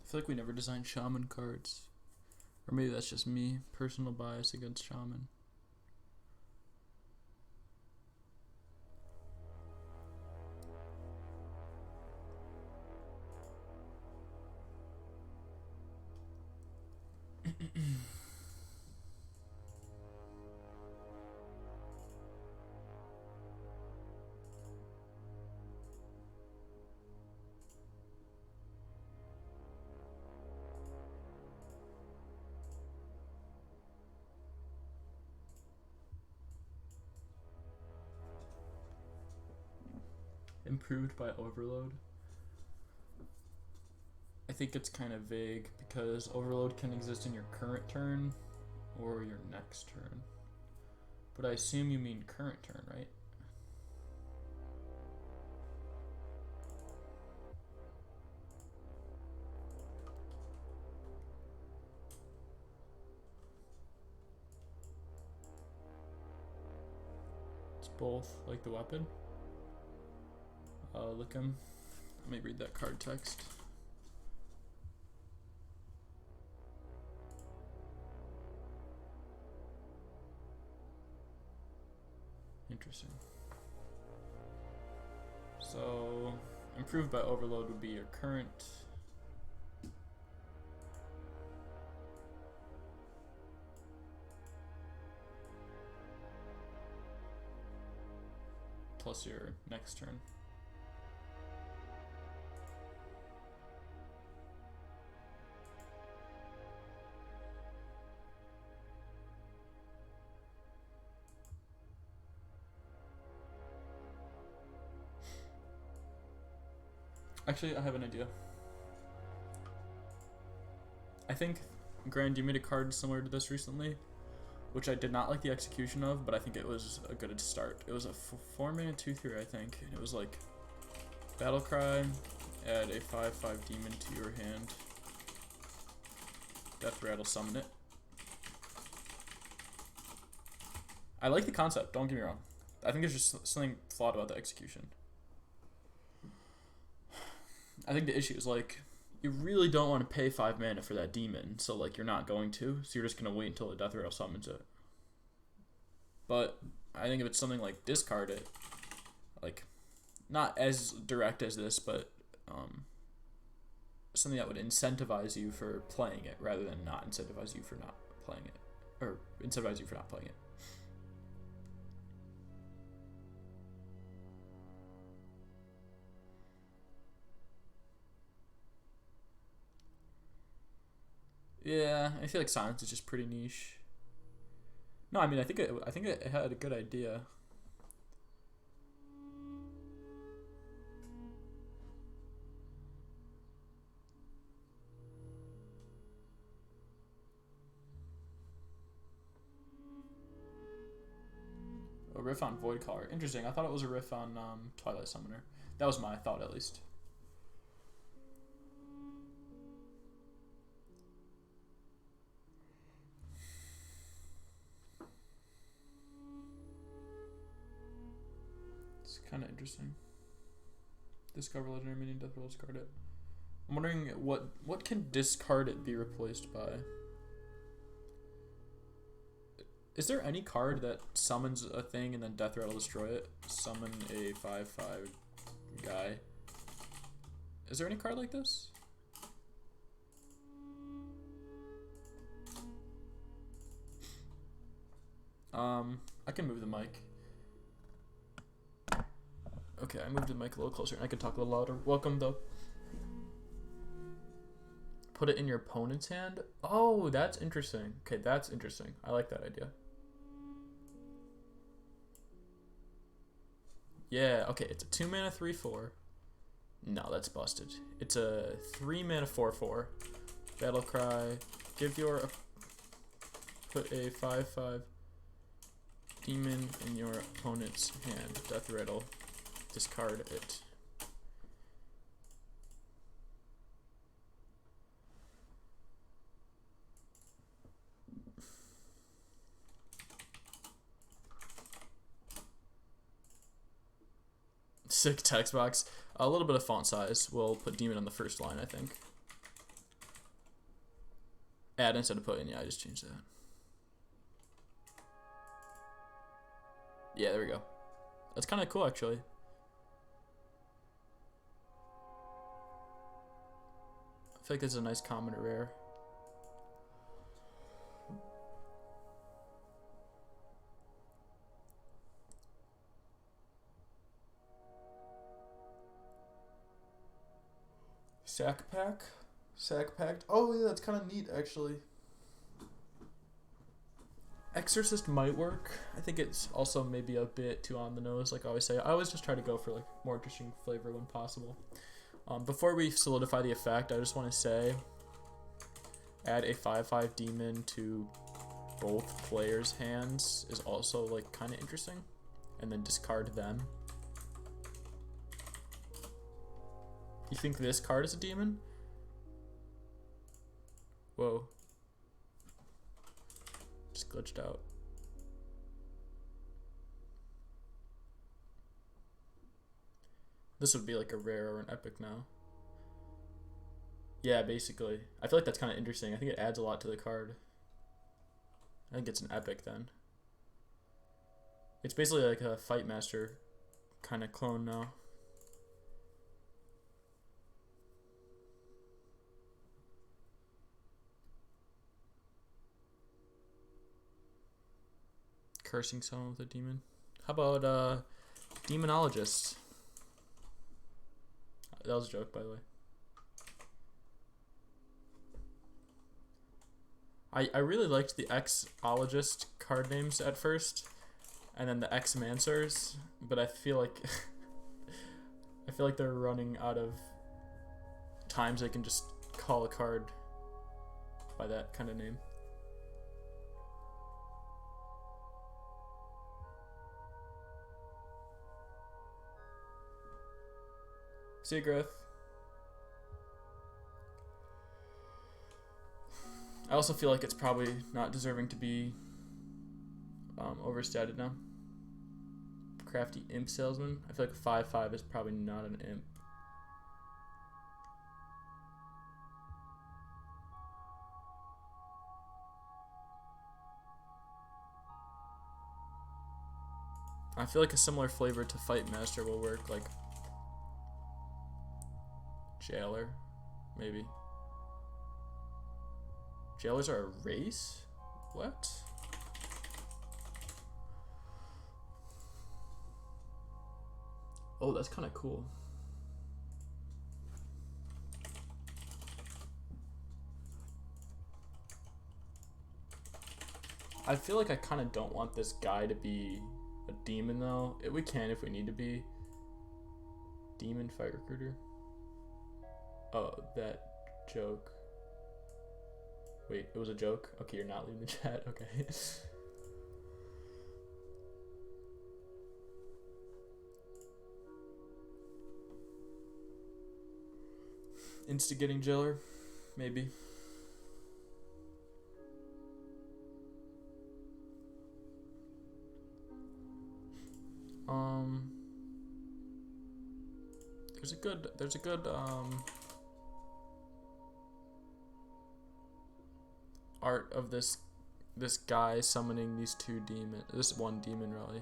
feel like we never designed shaman cards. Or maybe that's just me, personal bias against shaman. Improved by overload. I think it's kind of vague because overload can exist in your current turn or your next turn. But I assume you mean current turn, right? It's both, like the weapon. Look him. Let me read that card text. Interesting. So, improved by overload would be your current. Plus your next turn. Actually, I have an idea. I think, Grand, you made a card similar to this recently, which I did not like the execution of, but I think it was a good start. It was a 4-mana 2/3, I think, and it was like Battle Cry, add a 5/5 demon to your hand, Death Rattle, summon it. I like the concept, don't get me wrong. I think there's just something flawed about the execution. I think the issue is, like, you really don't want to pay 5 mana for that demon, so, like, you're not going to, so you're just going to wait until the Death Rattle summons it. But I think if it's something like discard it, like, not as direct as this, but something that would incentivize you for playing it rather than not incentivize you for not playing it, or incentivize you for not playing it. Yeah, I feel like Silence is just pretty niche. No, I mean, I think it had a good idea. A riff on Voidcaller. Interesting. I thought it was a riff on Twilight Summoner. That was my thought, at least. It's kind of interesting. Discover legendary minion, Death Rattle, discard it. I'm wondering what can discard it be replaced by? Is there any card that summons a thing and then Death Rattle destroy it? Summon a 5/5 guy. Is there any card like this? I can move the mic. Okay, I moved the mic a little closer and I can talk a little louder. Welcome, though. Put it in your opponent's hand? Oh, that's interesting. Okay, that's interesting. I like that idea. Yeah, okay, it's a 2-mana 3/4. No, that's busted. It's a 3-mana 4/4. Battle Cry. Put a 5/5 demon in your opponent's hand. Death Rattle. Discard it. Sick text box. A little bit of font size. We'll put demon on the first line, I think. Add instead of put in. Yeah, I just changed that. Yeah, there we go. That's kind of cool, actually. I feel like this is a nice common or rare. Sack pack? Sack packed? Oh, yeah, that's kind of neat, actually. Exorcist might work. I think it's also maybe a bit too on the nose, like I always say. I always just try to go for like more interesting flavor when possible. Before we solidify the effect, I just want to say, add a 5/5 demon to both players' hands is also like kind of interesting, and then discard them. You think this card is a demon? Whoa. Just glitched out. This would be like a rare or an epic now. Yeah, basically. I feel like that's kind of interesting. I think it adds a lot to the card. I think it's an epic then. It's basically like a Fight Master kind of clone now. Cursing someone with a demon. How about Demonologist? That was a joke, by the way. I really liked the X-ologist card names at first, and then the X-mancers, but I feel like they're running out of times they can just call a card by that kind of name. See you, Griff. I also feel like it's probably not deserving to be overstated now. Crafty Imp Salesman. I feel like 5/5 is probably not an imp. I feel like a similar flavor to Fight Master will work, like Jailer, maybe. Jailers are a race? What? Oh, that's kind of cool. I feel like I kind of don't want this guy to be a demon, though. We can if we need to be. Demon Fight Recruiter. Oh, that joke. Wait, it was a joke? Okay, you're not leaving the chat. Okay. Instigating Jailer? Maybe. There's a good art of this guy summoning these two demons, this one demon really.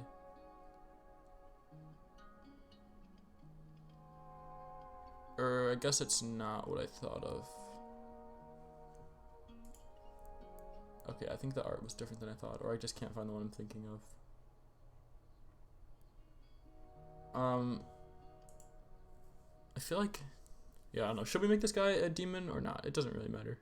Or I guess it's not what I thought of. Okay, I think the art was different than I thought, or I just can't find the one I'm thinking of. I feel like, yeah, I don't know. Should we make this guy a demon or not? It doesn't really matter.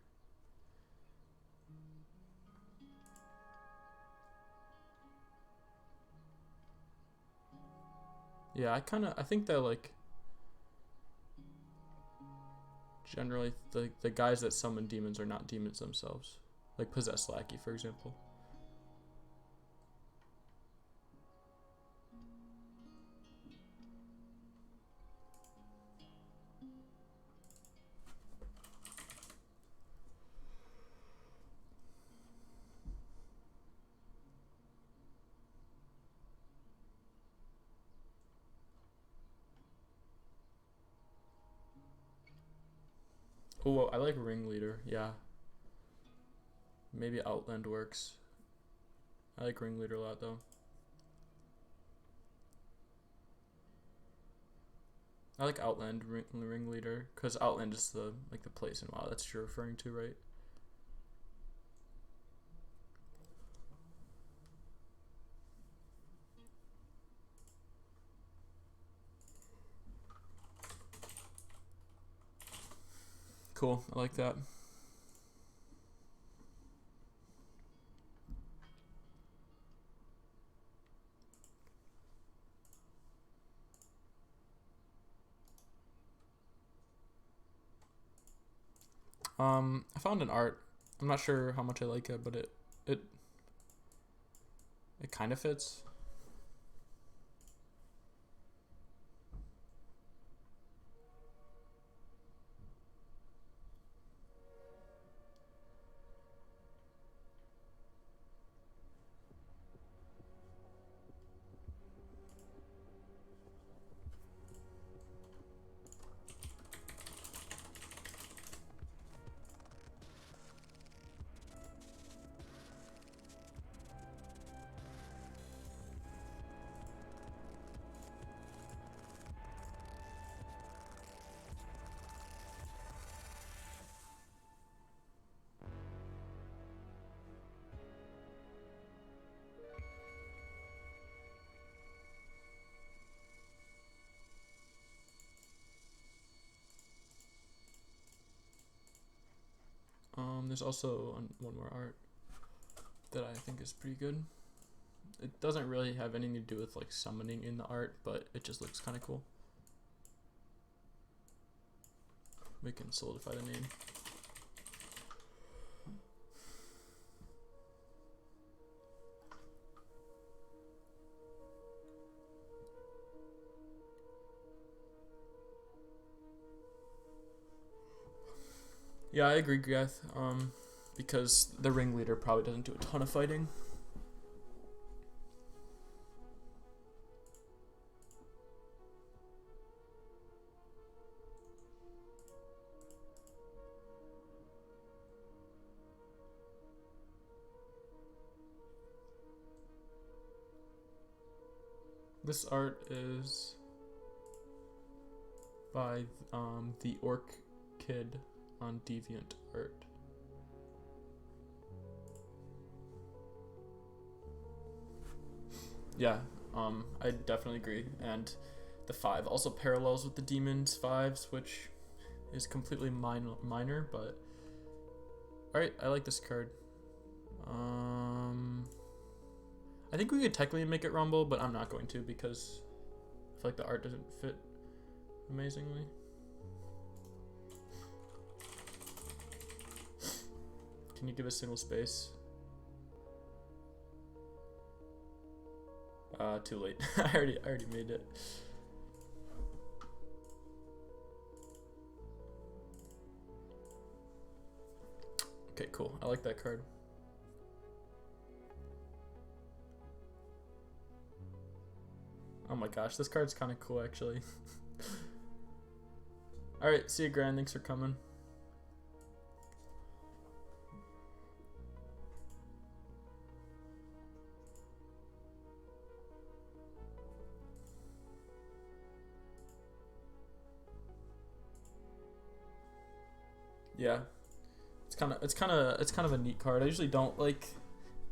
Yeah, I think that like generally the guys that summon demons are not demons themselves. Like Possessed Lackey, for example. Oh, I like Ringleader, yeah. Maybe Outland works. I like Ringleader a lot though. I like Outland Ringleader because Outland is the place in WoW that's you're referring to, right? Cool, I like that. I found an art. I'm not sure how much I like it, but it kind of fits. There's also one more art that I think is pretty good. It doesn't really have anything to do with like summoning in the art, but it just looks kind of cool. We can solidify the name. Yeah, I agree, Gath. Because the Ringleader probably doesn't do a ton of fighting. This art is by the Orc Kid on DeviantArt. Yeah, I definitely agree. And the 5 also parallels with the Demon's 5s, which is completely minor, but alright, I like this card. I think we could technically make it Rumble, but I'm not going to because I feel like the art doesn't fit amazingly. Can you give a single space? Too late. I already made it. Okay, cool. I like that card. Oh my gosh, this card's kind of cool actually. Alright, see you, Grand. Thanks for coming. Yeah, it's kind of a neat card. I usually don't like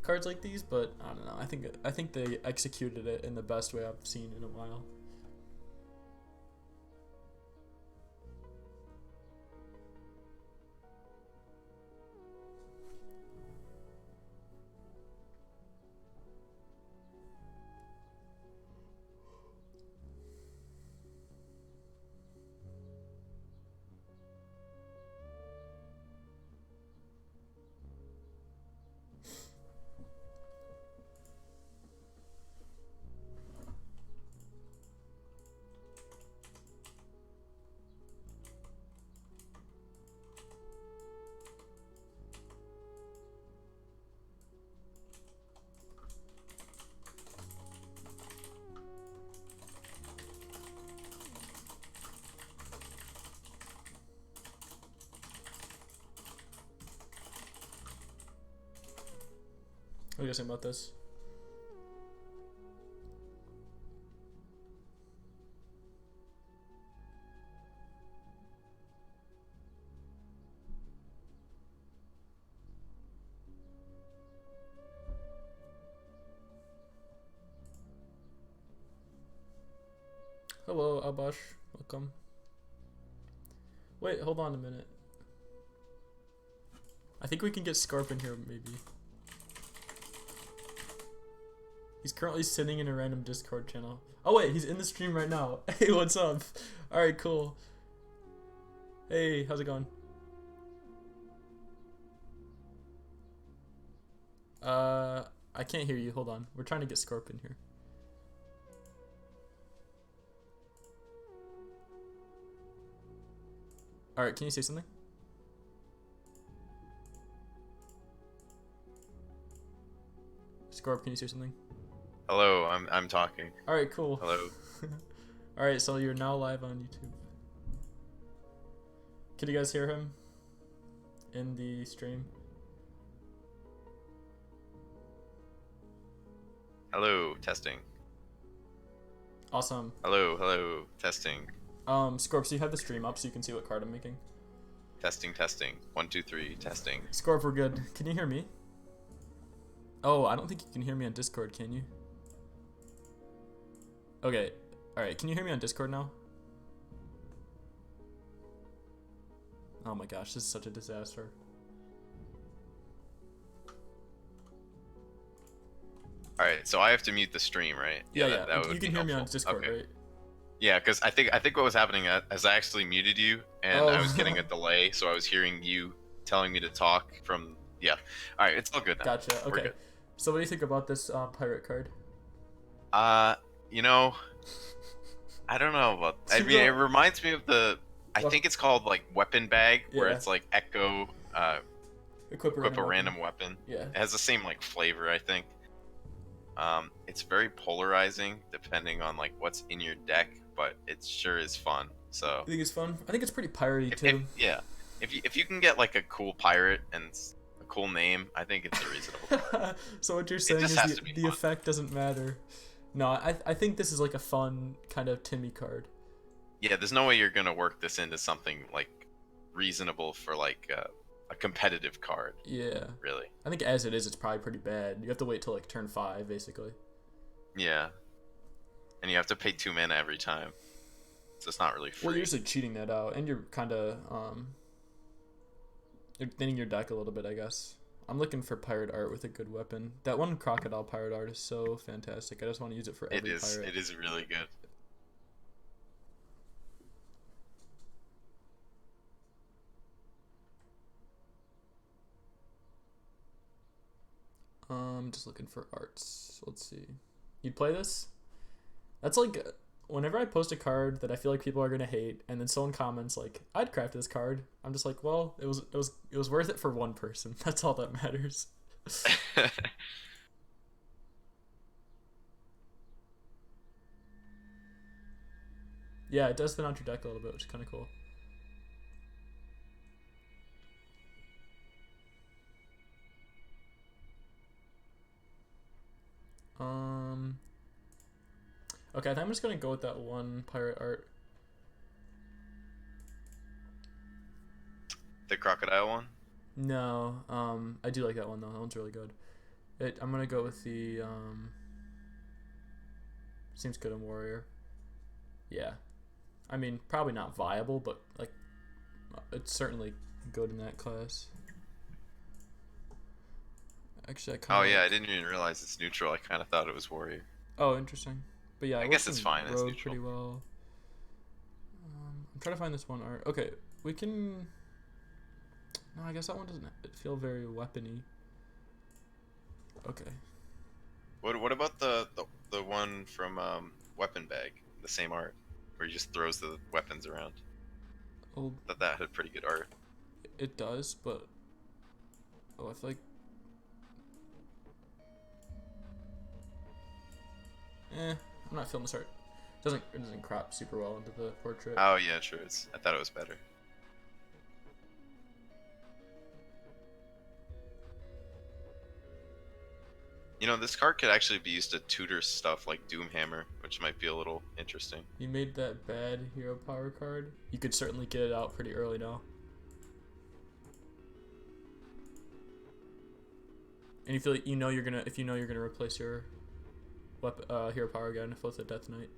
cards like these, but I don't know. I think they executed it in the best way I've seen in a while. What do you guys think about this? Hello, Abash. Welcome. Wait, hold on a minute. I think we can get Scarp in here, maybe. He's currently sitting in a random Discord channel. Oh wait, he's in the stream right now. Hey, what's up? Alright, cool. Hey, how's it going? I can't hear you. Hold on. We're trying to get Scarp in here. Alright, can you say something? Scarp, can you say something? Hello, I'm talking. Alright, cool. Hello. Alright, so you're now live on YouTube. Can you guys hear him in the stream? Hello, testing. Awesome. Hello, testing. Scorp, so you have the stream up so you can see what card I'm making? Testing. 1, 2, 3, testing. Scorp, we're good. Can you hear me? Oh, I don't think you can hear me on Discord, can you? Okay. Alright, can you hear me on Discord now? Oh my gosh, this is such a disaster. Alright, so I have to mute the stream, right? Yeah. That would you can be hear me on helpful. Discord, Okay. right? Yeah, because I think what was happening is I actually muted you, and Oh. I was getting a delay, so I was hearing you telling me to talk from... Yeah. Alright, it's all good now. Gotcha, We're okay. good. So what do you think about this pirate card? You know... I don't know about... I mean, it reminds me of the... I think it's called, like, Weapon Bag, where it's, like, Echo... Equip a random weapon. Yeah. It has the same like flavor, I think. It's very polarizing depending on like what's in your deck, but it sure is fun. So You think it's fun? I think it's pretty piratey too. If you can get like a cool pirate and a cool name, I think it's a reasonable. So what you're saying is the effect doesn't matter. No, I think this is like a fun kind of Timmy card. Yeah, there's no way you're gonna work this into something like reasonable for like a competitive card. Yeah. Really. I think as it is, it's probably pretty bad. You have to wait till like turn 5, basically. Yeah. And you have to pay 2 mana every time. So it's not really free. Well, you're usually cheating that out, and you're kind of you're thinning your deck a little bit, I guess. I'm looking for pirate art with a good weapon. That one crocodile pirate art is so fantastic. I just want to use it for every pirate. It is really good. Just looking for arts. Let's see. You'd play this? That's like whenever I post a card that I feel like people are gonna hate, and then someone comments like, "I'd craft this card." I'm just like, well, it was worth it for one person. That's all that matters. Yeah, it does thin out your deck a little bit, which is kind of cool. Okay, I think I'm just gonna go with that one pirate art. The crocodile one? No, I do like that one though. That one's really good. I'm gonna go with the seems good in warrior. Yeah, I mean probably not viable, but like it's certainly good in that class. Actually, I didn't even realize it's neutral. I kind of thought it was warrior. Oh, interesting. But yeah, I guess it's fine. It's neutral. Pretty well. I'm trying to find this one art. Okay, we can. No, I guess that one doesn't feel very weapony. Okay. What about the one from Weapon Bag? The same art, where he just throws the weapons around. Oh. That had pretty good art. It does, but I feel like. I'm not feeling this art. It doesn't crop super well into the portrait. Oh yeah, true. I thought it was better. You know, this card could actually be used to tutor stuff like Doomhammer, which might be a little interesting. You made that bad hero power card. You could certainly get it out pretty early now. And you feel like if you know you're gonna replace your hero power again with a Death Knight.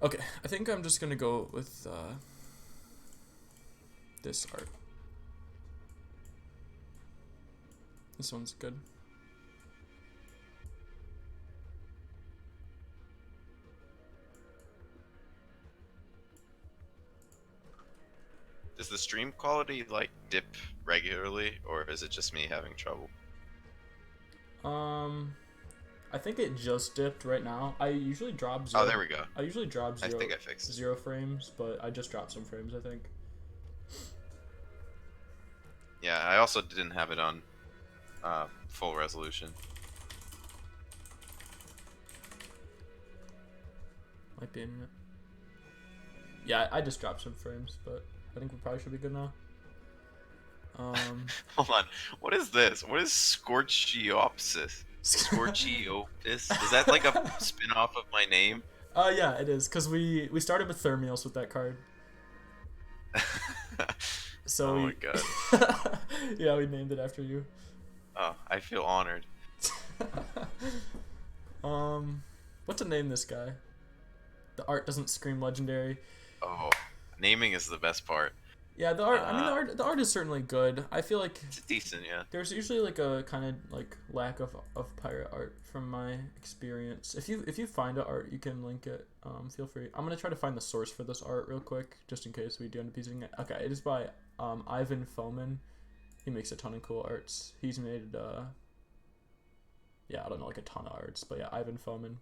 Okay, I think I'm just gonna go with this art. This one's good. Does the stream quality like dip regularly, or is it just me having trouble? I think it just dipped right now. I usually drop zero. Oh, there we go. I usually drop zero. I think I fixed it. 0 frames, but I just dropped some frames, I think. Yeah, I also didn't have it on full resolution. Might be internet. Yeah, I just dropped some frames, but I think we probably should be good now. Hold on. What is this? What is Scorchiopsis? Scorchiopus? Is that like a spin-off of my name? Yeah, it is, because we started with Thermios with that card. So oh my god. Yeah, we named it after you. Oh, I feel honored. What to name this guy? The art doesn't scream legendary. Oh, naming is the best part. Yeah, the art. I mean, the art is certainly good. I feel like it's decent. Yeah. There's usually like a kind of like lack of pirate art from my experience. If you find an art, you can link it. Feel free. I'm gonna try to find the source for this art real quick, just in case we do end up using it. Okay, it is by Ivan Foman. He makes a ton of cool arts. He's made yeah, I don't know, like a ton of arts, but yeah, Ivan Foman.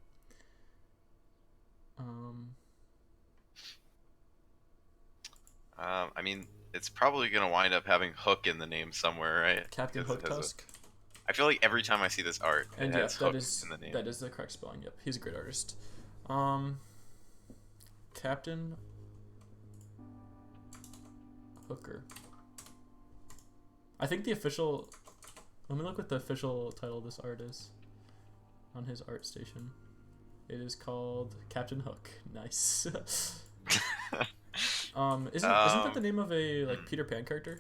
I mean, it's probably gonna wind up having Hook in the name somewhere, right? Captain Hook Tusk. I feel like every time I see this art, and it has that Hook is in the name. that is the correct spelling. Yep, he's a great artist. Captain Hooker. I think the official. Let me look what the official title of this art is on his art station. It is called Captain Hook. Nice. Isn't that the name of a like Peter Pan character?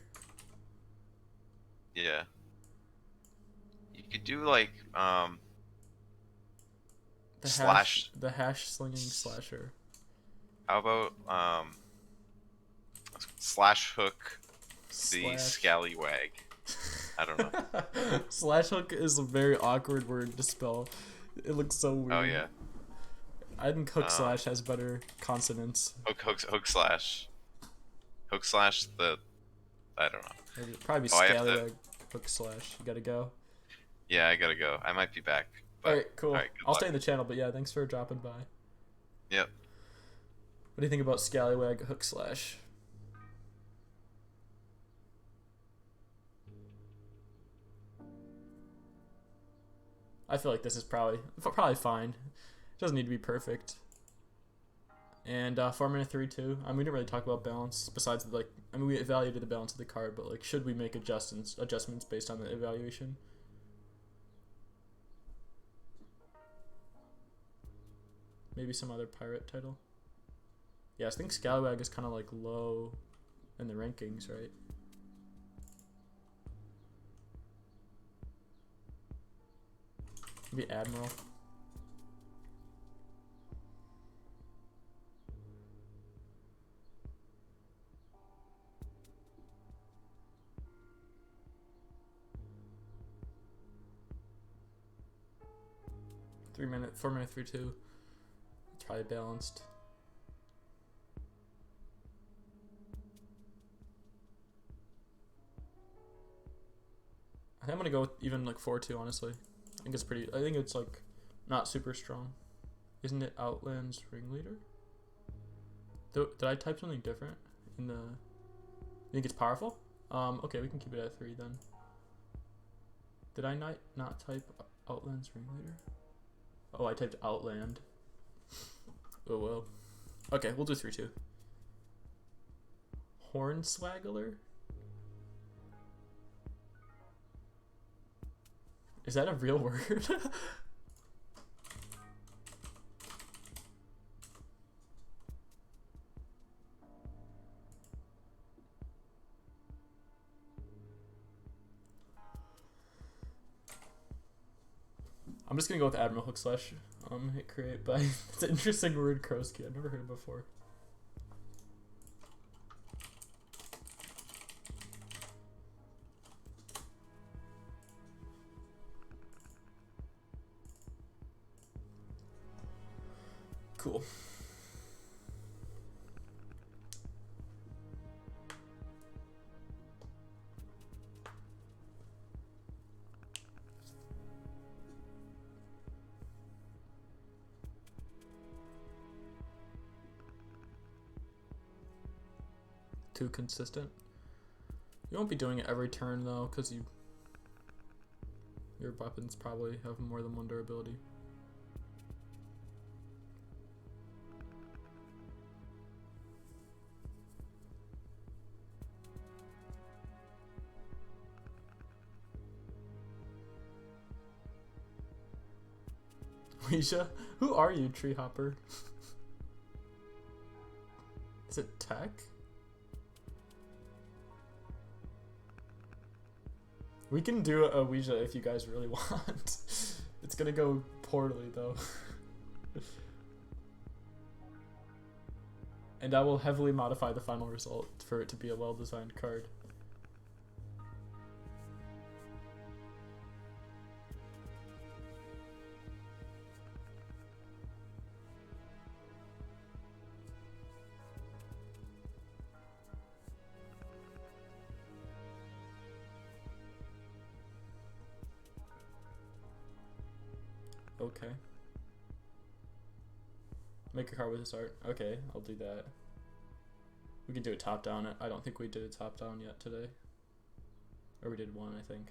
Yeah. You could do like the hash slinging slasher. How about slash hook the scallywag? I don't know. Slash hook is a very awkward word to spell. It looks so weird. Oh yeah. I think hook slash has better consonants. Hook slash. Hook slash the. I don't know. Maybe probably scallywag. Hook slash. You gotta go. Yeah, I gotta go. I might be back. But, alright, cool. All right, I'll stay in the channel, but yeah, thanks for dropping by. Yep. What do you think about scallywag hook slash? I feel like this is probably fine. It doesn't need to be perfect. And 4 mana 3/2. I mean, we didn't really talk about balance besides like. I mean, we evaluated the balance of the card, but like, should we make adjustments based on the evaluation? Maybe some other pirate title. Yeah, I think Scallywag is kind of like low in the rankings, right? Maybe Admiral. .4 mana 3/2. It's probably balanced. I think I'm gonna go with even like 4/2, honestly. I think it's pretty. I think it's like not super strong. Isn't it Outland's Ringleader? Did I type something different in the? You think it's powerful? Okay, we can keep it at 3 then. Did I not type Outland's Ringleader? Oh, I typed Outland. Oh well. Okay, we'll do 3/2. Hornswaggler? Is that a real word? I'm just gonna go with Admiral Hook slash hit create, but it's an interesting word, Krosky. I've never heard it before. Cool. Too consistent. You won't be doing it every turn though, because your weapons probably have more than one durability. Weisha? Who are you, Tree Hopper? Is it tech? We can do a Ouija if you guys really want. It's gonna go poorly though. And I will heavily modify the final result for it to be a well-designed card. Okay. Make a card with this art. Okay, I'll do that. We can do a top down. I don't think we did a top down yet today. Or we did one, I think.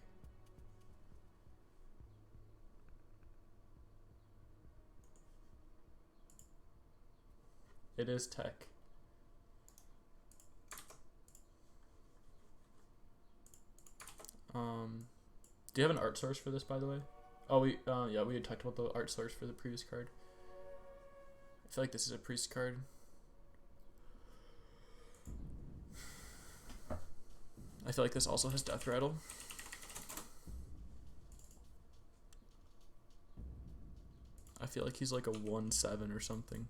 It is tech. Do you have an art source for this, by the way? Oh, yeah, we had talked about the art source for the previous card. I feel like this is a priest card. I feel like this also has Death Rattle. I feel like he's like a 1/7 or something.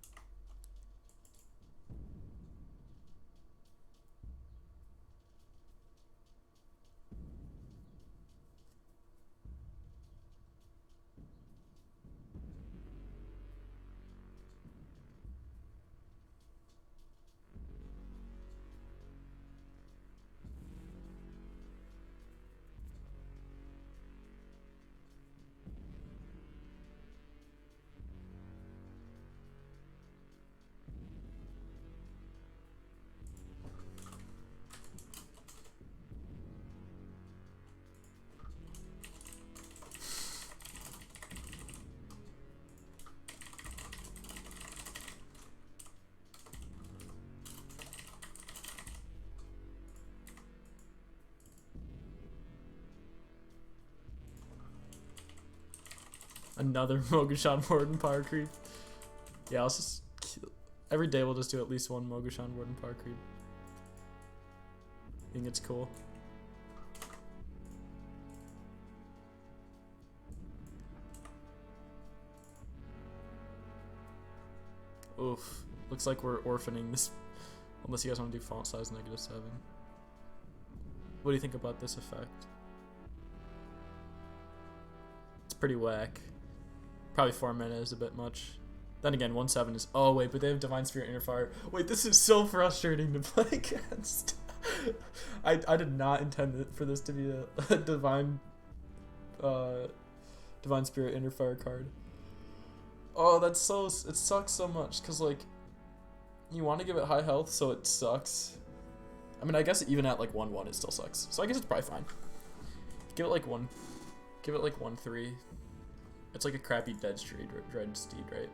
Another Mogushan Warden power creep. Yeah, I'll just every day we'll just do at least one Mogushan Warden power creep. I think it's cool. Oof. Looks like we're orphaning this. Unless you guys want to do font size -7. What do you think about this effect? It's pretty whack. Probably 4 mana is a bit much. Then again, 1/7 is. Oh wait, but they have Divine Spirit Inner Fire. Wait, this is so frustrating to play against. I did not intend for this to be a Divine Spirit Inner Fire card. Oh, that's so. It sucks so much because like, you want to give it high health, so it sucks. I mean, I guess even at like 1/1, it still sucks. So I guess it's probably fine. Give it like 1. Give it like 1/3. It's like a crappy Dread Steed, right?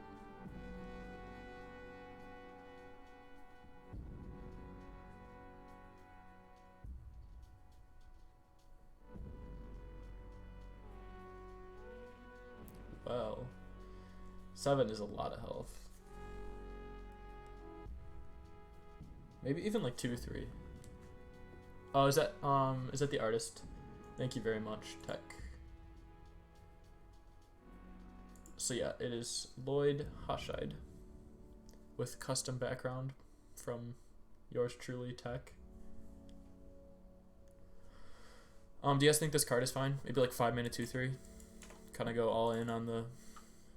7 is a lot of health. Maybe even like 2 or 3. Oh, is that the artist? Thank you very much, Tech. So yeah, it is Lloyd Hoshide with custom background from yours truly, Tech. Do you guys think this card is fine? Maybe like 5 mana 2/3. Kind of go all in on the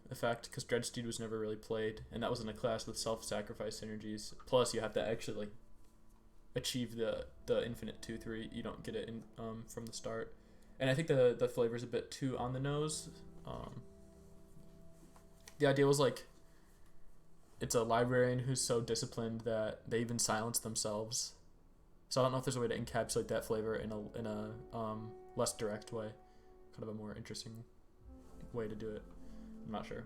effect because Dreadsteed was never really played, and that was in a class with self-sacrifice synergies. Plus, you have to actually like achieve the infinite 2/3. You don't get it in from the start, and I think the flavor's a bit too on the nose. The idea was like it's a librarian who's so disciplined that they even silence themselves. So I don't know if there's a way to encapsulate that flavor in a less direct way, kind of a more interesting way to do it. I'm not sure.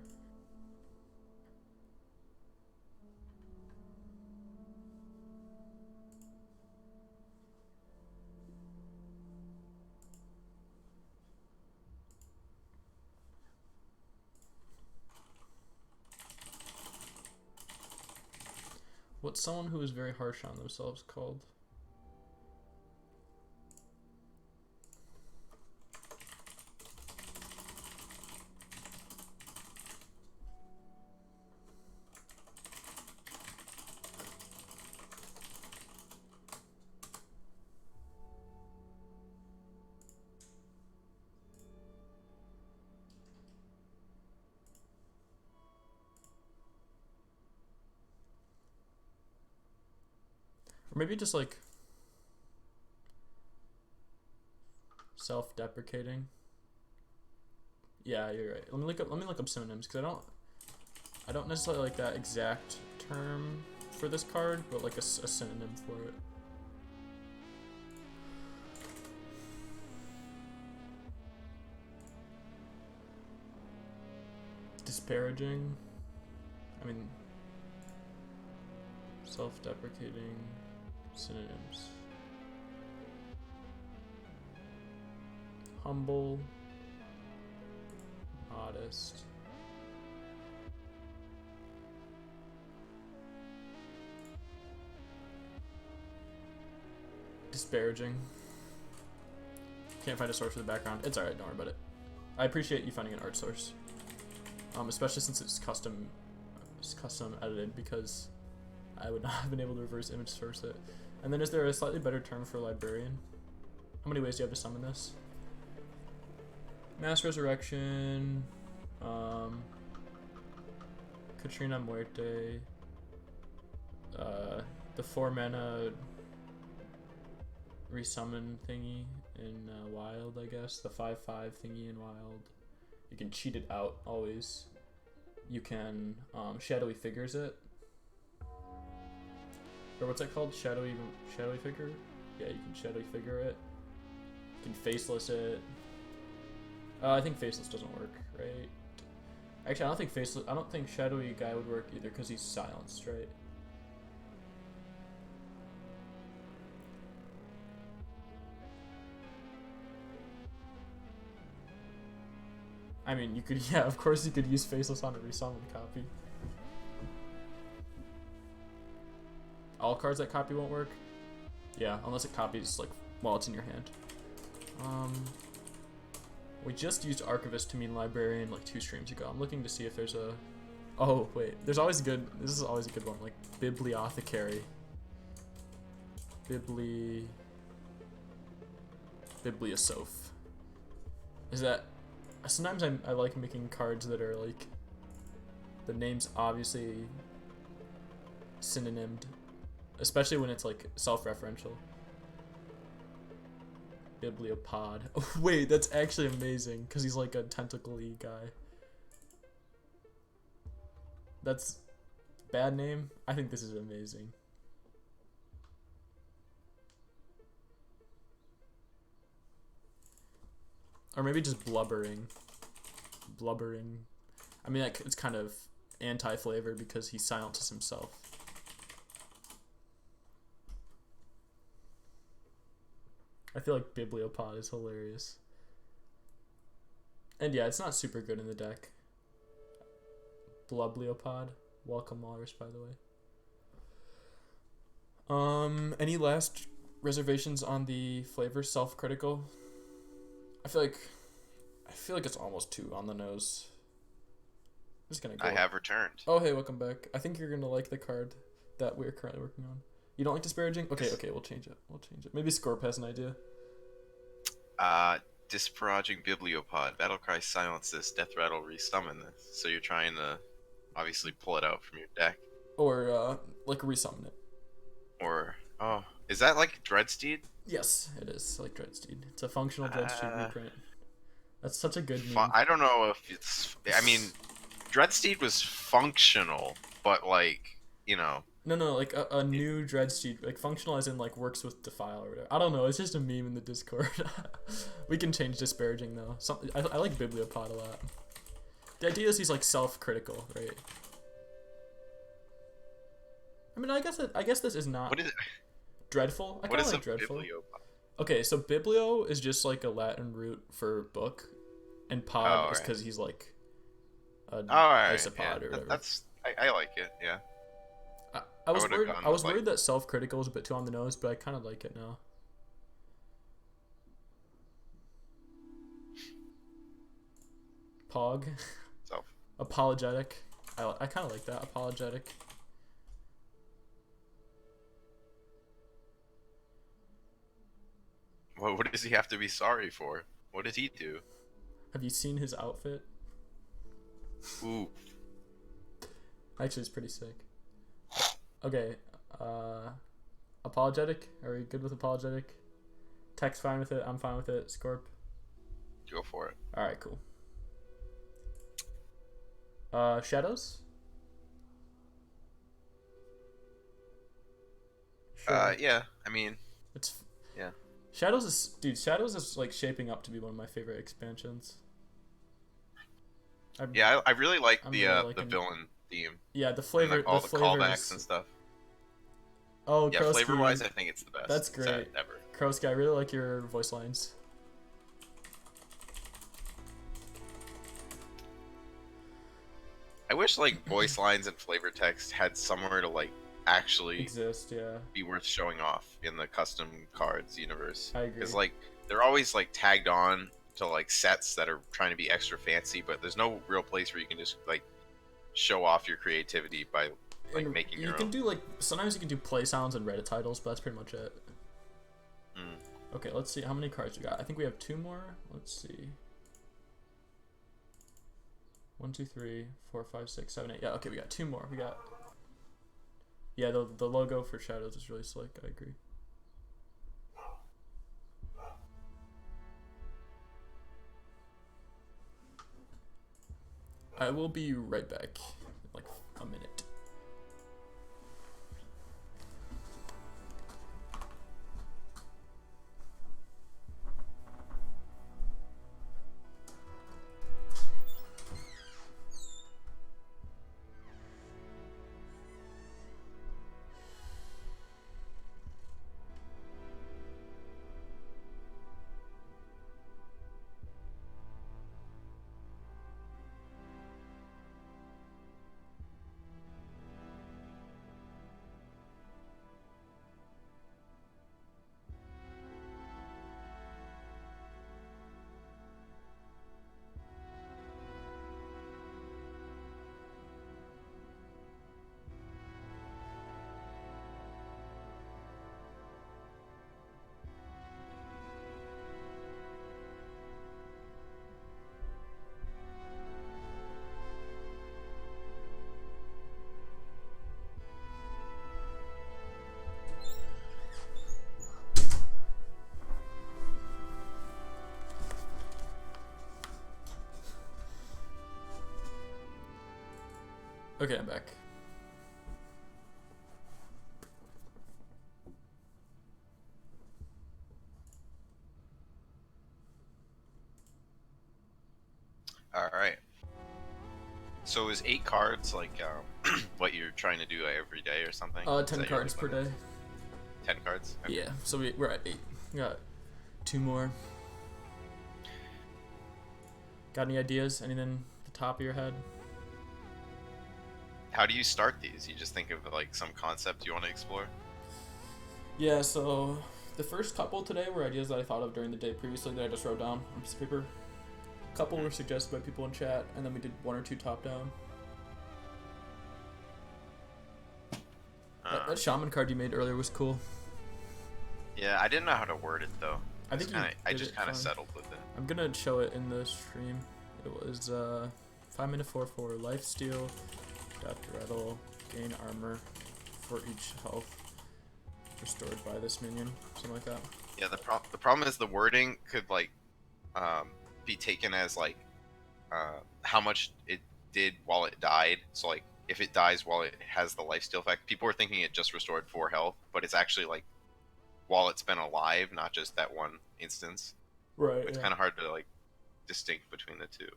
What's someone who is very harsh on themselves called? Or maybe just like self-deprecating. Yeah, you're right. Let me look up synonyms because I don't necessarily like that exact term for this card, but like a synonym for it. Disparaging. I mean, self-deprecating synonyms. Humble. Modest. Disparaging. Can't find a source for the background. It's alright, don't worry about it. I appreciate you finding an art source. Especially since it's custom edited, because I would not have been able to reverse image source it. And then is there a slightly better term for librarian? How many ways do you have to summon this? Mass Resurrection, Katrina Muerte, the 4 mana resummon thingy in Wild, I guess. The 5/5 thingy in Wild. You can cheat it out always. You can shadowy figures it. Or what's that called? Shadowy figure? Yeah, you can shadowy figure it. You can faceless it. I think faceless doesn't work, right? Actually, I don't think shadowy guy would work either because he's silenced, right? I mean, you could, yeah, of course you could use faceless on a resummon copy. All cards that copy won't work? Yeah, unless it copies, like, while it's in your hand. We just used Archivist to mean Librarian, like, 2 streams ago. I'm looking to see if there's a... Oh, wait. There's always a good... This is always a good one, like, Bibliothecary. Bibliosoph. Is that... Sometimes I like making cards that are, like... The name's obviously synonymed. Especially when it's, like, self-referential. Bibliopod. Oh, wait, that's actually amazing, because he's, like, a tentacle-y guy. That's... Bad name? I think this is amazing. Or maybe just blubbering. Blubbering. I mean, it's kind of anti-flavor because he silences himself. I feel like Bibliopod is hilarious. And yeah, it's not super good in the deck. Blubliopod. Welcome, Walrus, by the way. Any last reservations on the flavor? Self-critical. I feel like it's almost too on the nose. I'm just gonna go. I have returned. Oh, hey, welcome back. I think you're gonna like the card that we're currently working on. You don't like disparaging? Okay, we'll change it. Maybe Scorp has an idea. Disparaging Bibliopod. Battlecry silence this. Death Rattle resummon this. So you're trying to obviously pull it out from your deck. Or, like, resummon it. Or, is that like Dreadsteed? Yes, it is like Dreadsteed. It's a functional Dreadsteed reprint. That's such a good meme. I don't know if it's... I mean, Dreadsteed was functional, but like, you know... No, like a new Dreadsteed, like functional as in like works with Defile or whatever. I don't know, it's just a meme in the Discord. We can change disparaging though. I like Bibliopod a lot. The idea is he's like self-critical, right? I mean, I guess this is not... What is it? Dreadful? I kind of like Dreadful. Bibliopod? Okay, so Biblio is just like a Latin root for book, and pod is because he's like an isopod or whatever. I like it, yeah. I was worried that self-critical was a bit too on the nose, but I kind of like it now. Pog. Apologetic. I kind of like that. Apologetic. Well, what does he have to be sorry for? What did he do? Have you seen his outfit? Ooh. Actually, it's pretty sick. Okay, apologetic? Are we good with apologetic? Tech's fine with it, I'm fine with it. Scorp? Go for it. Alright, cool. Shadows? Sure. Yeah, I mean... Yeah. Shadows is like shaping up to be one of my favorite expansions. I really like the villain theme. Yeah, the flavor, and, like, all the callbacks and stuff. Oh, yeah, Krosky, flavor-wise, I think it's the best. That's great. Ever. Krosky, I really like your voice lines. I wish like voice lines and flavor text had somewhere to like actually exist, yeah. Be worth showing off in the custom cards universe. I agree. Because like they're always like tagged on to like sets that are trying to be extra fancy, but there's no real place where you can just like show off your creativity by like making your own. You can do like sometimes you can do play sounds and Reddit titles, but that's pretty much it. Okay, let's see how many cards we got. I think we have 2 more. Let's see. 1, 2, 3, 4, 5, 6, 7, 8. Yeah, okay, we got 2 more. We got. Yeah, the logo for Shadows is really slick. I agree. I will be right back in like a minute. Okay, I'm back. All right. So is 8 cards like what you're trying to do every day or something? 10 cards per day. 10 cards? Okay. Yeah, so we're at 8. We got 2 more. Got any ideas? Anything at the top of your head? how do you start these? You just think of like some concept you want to explore? Yeah, so the first couple today were ideas that I thought of during the day previously that I just wrote down on a piece of paper. A couple were suggested by people in chat, and then we did 1 or 2 top down. That shaman card you made earlier was cool. Yeah, I didn't know how to word it though. I just kind of fine. settled with it. I'm gonna show it in the stream. It was 5-mana 4/4 lifesteal, death rattle, gain armor for each health restored by this minion, something like that. Yeah, the problem is the wording could like be taken as like how much it did while it died. So like if it dies while it has the lifesteal effect, people were thinking it just restored 4 health, but it's actually like while it's been alive, not just that one instance. Right. It's kind of hard to like distinct between the two.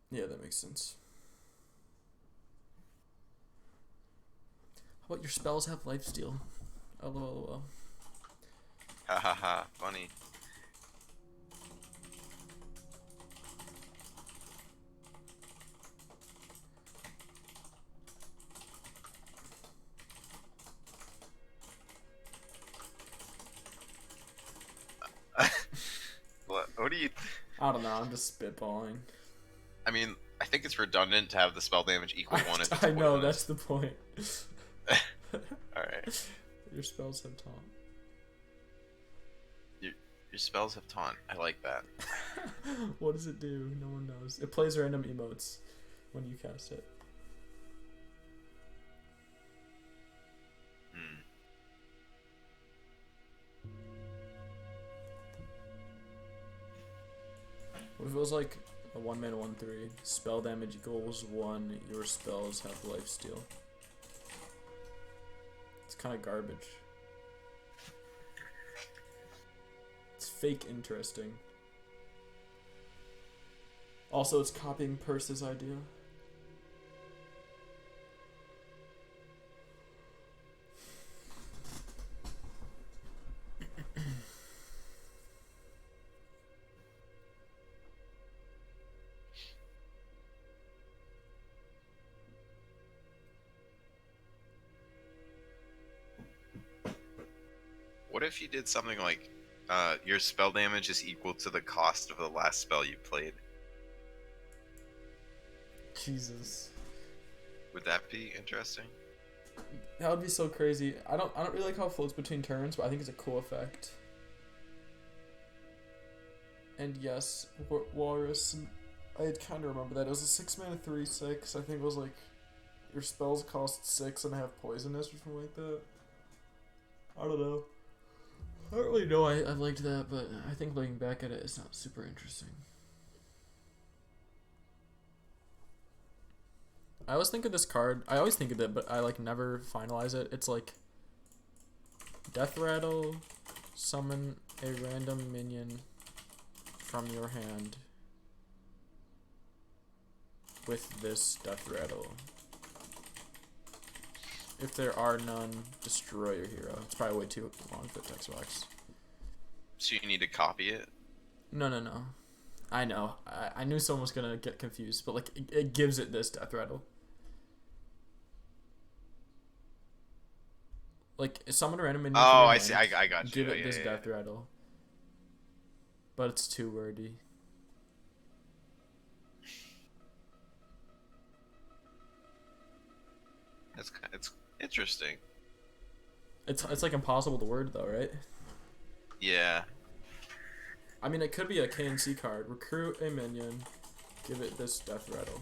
Yeah, that makes sense. How about your spells have lifesteal? LOL. Ha ha ha, funny. What do you... I don't know, I'm just spitballing. I mean, I think it's redundant to have the spell damage equal 1 if it's I know, poisonous. that's the point. Alright. Your spells have taunt. Your spells have taunt. I like that. What does it do? No one knows. It plays random emotes when you cast it. What if it was like a 1-mana 1/3, spell damage equals 1, your spells have lifesteal? It's kind of garbage. It's fake interesting. Also, it's copying Purse's idea. What if you did something like your spell damage is equal to the cost of the last spell you played? Jesus. Would that be interesting? That would be so crazy. I don't really like how it floats between turns, but I think it's a cool effect. And yes, Walrus, I kind of remember that. It was a 6-mana 3/6. I think it was like your spells cost 6 and have poisonous or something like that. I don't know. I don't really know I liked that, but I think looking back at it, it's not super interesting. I always think of this card. I always think of it, but I like never finalize it. It's like Death Rattle, summon a random minion from your hand with this Death Rattle. If there are none, destroy your hero. It's probably way too long for the text box. So you need to copy it? No. I know. I knew someone was gonna get confused, but like it gives it this Death Rattle. Like summon a random minion. Oh, I see. I got you. Give it this Death Rattle. But it's too wordy. It's interesting. It's like impossible to word though, right? Yeah. I mean, it could be a KNC card. Recruit a minion. Give it this Death Rattle.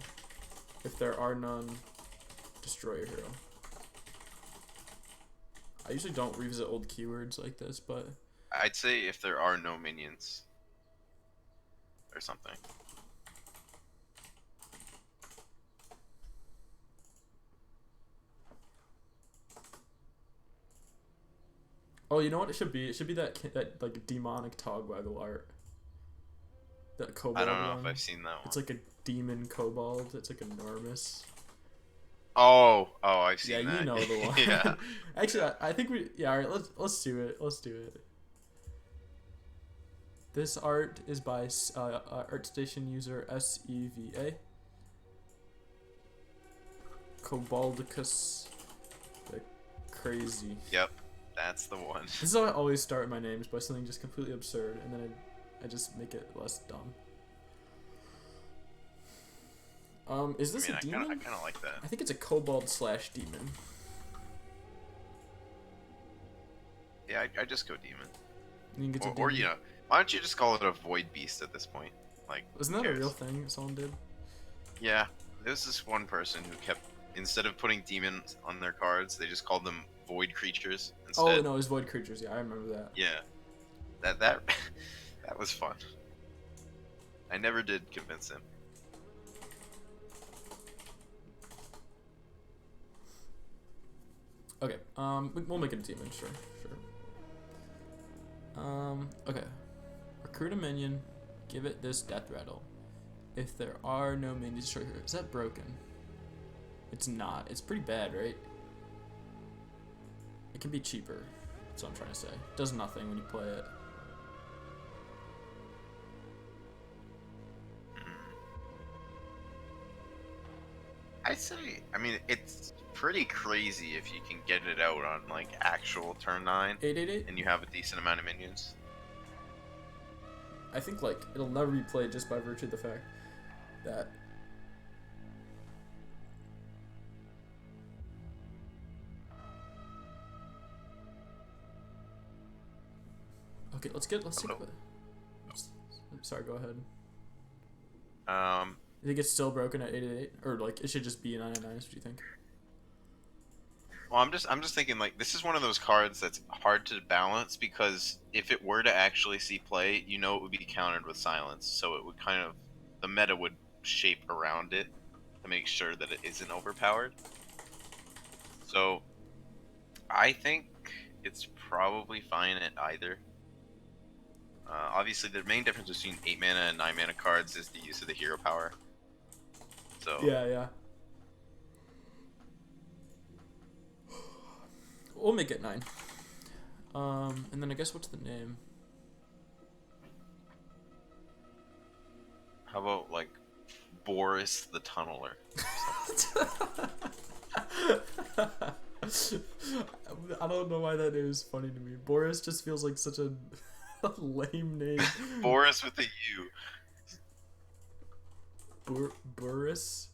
If there are none, destroy your hero. I usually don't revisit old keywords like this, but I'd say if there are no minions or something. oh, you know what it should be? It should be that like demonic Togwaggle art. That kobold I don't know one. if I've seen that one. It's like a demon kobold. It's like enormous. Oh, I've seen that. Yeah, you know the one. Yeah. Actually, I think we. Yeah, all right. Let's do it. Let's do it. This art is by ArtStation user SEVA. Cobaldicus the Crazy. Yep, that's the one. This is how I always start my names, by something just completely absurd, and then I just make it less dumb. Is this a demon? I kind of like that. I think it's a kobold/demon. Yeah, I just go demon. Or you know, why don't you just call it a void beast at this point? Like, isn't that a real thing someone did? Yeah, there's this one person who kept, instead of putting demons on their cards, they just called them void creatures instead. Oh no, it was void creatures. Yeah, I remember that. Yeah, that that was fun. I never did convince him. Okay, we'll make it a demon, sure. Okay. Recruit a minion, give it this death rattle. If there are no minions, destroy her. Is that broken? It's not. It's pretty bad, right? It can be cheaper. That's what I'm trying to say. It does nothing when you play it. I'd say, I mean, it's pretty crazy if you can get it out on like actual turn 9 888? and you have a decent amount of minions. I think like it'll never be played just by virtue of the fact that okay, let's take sorry, go ahead. You think it's still broken at 888, or like it should just be 999? What do you think? Well, I'm just thinking like this is one of those cards that's hard to balance because if it were to actually see play, you know it would be countered with silence, so it would kind of, the meta would shape around it to make sure that it isn't overpowered. So I think it's probably fine at either. Obviously, the main difference between 8 mana and 9 mana cards is the use of the hero power. So Yeah. We'll make it 9. And then I guess what's the name? How about like Boris the Tunneler? I don't know why that name is funny to me. Boris just feels like such a lame name. Boris with a U. Boris?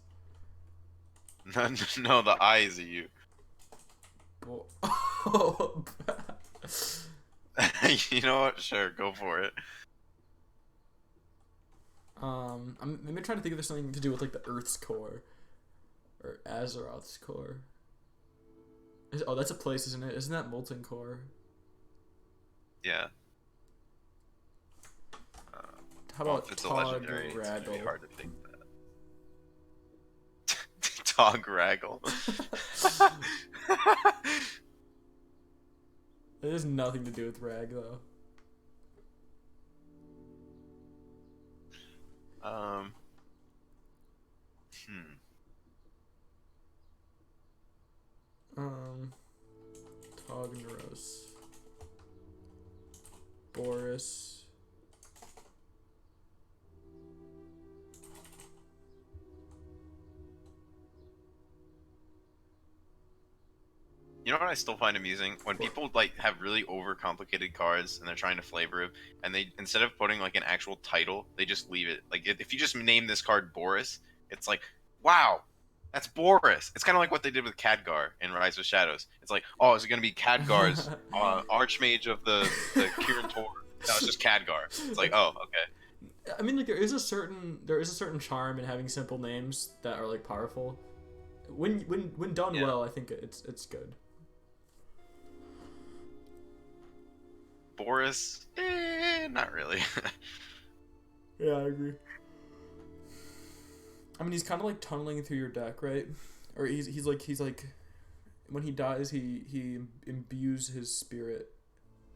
No, the I is a U. You know what? Sure, go for it. I'm maybe trying to think if there's something to do with like the Earth's core or Azeroth's core. Oh, that's a place, isn't it? Isn't that Molten Core? Yeah. How about it's a legendary, Tog it's gonna be Raggle? hard to think that. Tog Raggle. It has nothing to do with Rag though. Togneros. Boris. You know what I still find amusing? When people like have really overcomplicated cards and they're trying to flavor it, and they, instead of putting like an actual title, they just leave it. Like if you just name this card Boris, it's like, wow, that's Boris. It's kind of like what they did with Khadgar in Rise of Shadows. It's like, oh, is it going to be Khadgar's Archmage of the Kirin Tor? No, it's just Khadgar. It's like, oh, okay. I mean, like there is a certain charm in having simple names that are like powerful. When done well, I think it's good. Boris, not really. Yeah, I agree. I mean, he's kind of like tunneling through your deck, right? Or he's like when he dies, he imbues his spirit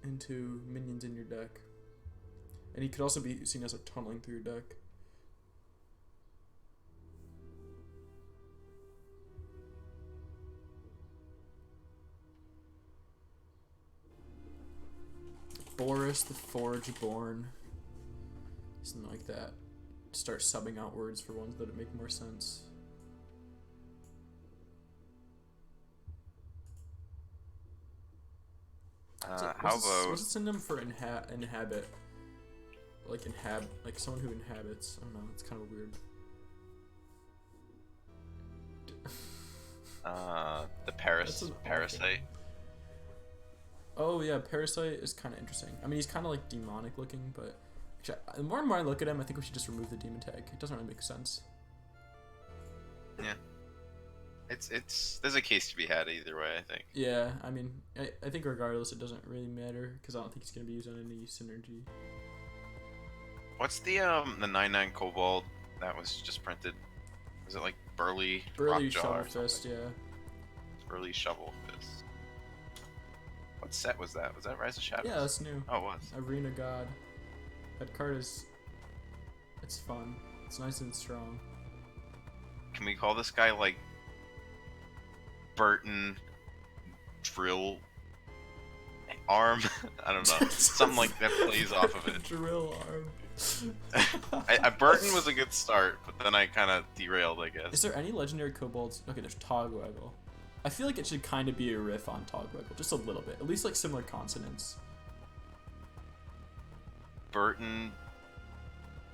into minions in your deck, and he could also be seen as like tunneling through your deck. Boris the Forge-born. Something like that. Start subbing out words for ones that make more sense. How about What's a synonym for inhabit? Like like someone who inhabits. I don't know. It's kind of weird. the That's an parasite? awful. Oh yeah, parasite is kind of interesting. I mean, he's kind of like demonic looking, but actually, the more and more I look at him, I think we should just remove the demon tag. It doesn't really make sense. Yeah. There's a case to be had either way, I think. Yeah, I mean, I think regardless, it doesn't really matter because I don't think he's gonna be used on any synergy. What's the 99 kobold that was just printed? Was it like Burly Burly Rockjaw Shovel or something? Fist, yeah. Burly Shovel Fist. What set was that? Was that Rise of Shadows? Yeah, that's new. Oh, it was. Arena God. That card is. It's fun. It's nice and strong. Can we call this guy like Burton Drill Arm? I don't know. Something like that plays off of it. Drill arm. Burton was a good start, but then I kind of derailed, I guess. Is there any legendary kobolds? Okay, there's Togwaggle. I feel like it should kind of be a riff on Togwaggle, just a little bit. At least like similar consonants. Burton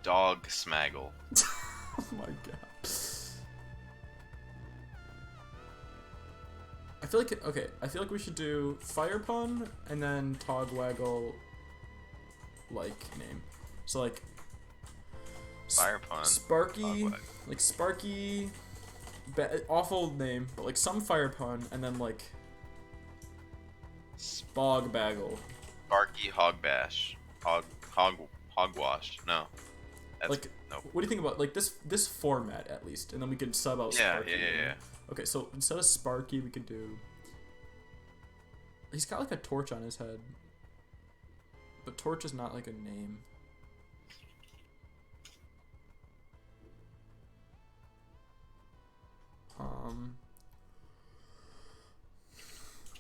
Dog Smaggle. Oh my god. I feel like okay. I feel like we should do Fire Pun and then Togwaggle like name. So like Fire Pun. Sparky, like Sparky, awful name, but like some Fire Pun and then like Bogbaggle. Sparky Hogbash. Hogwash. No. That's, Like, no. what do you think about like this format at least, and then we could sub out Yeah, Sparky. yeah. Okay, so instead of Sparky, we could do. He's got like a torch on his head, but torch is not like a name.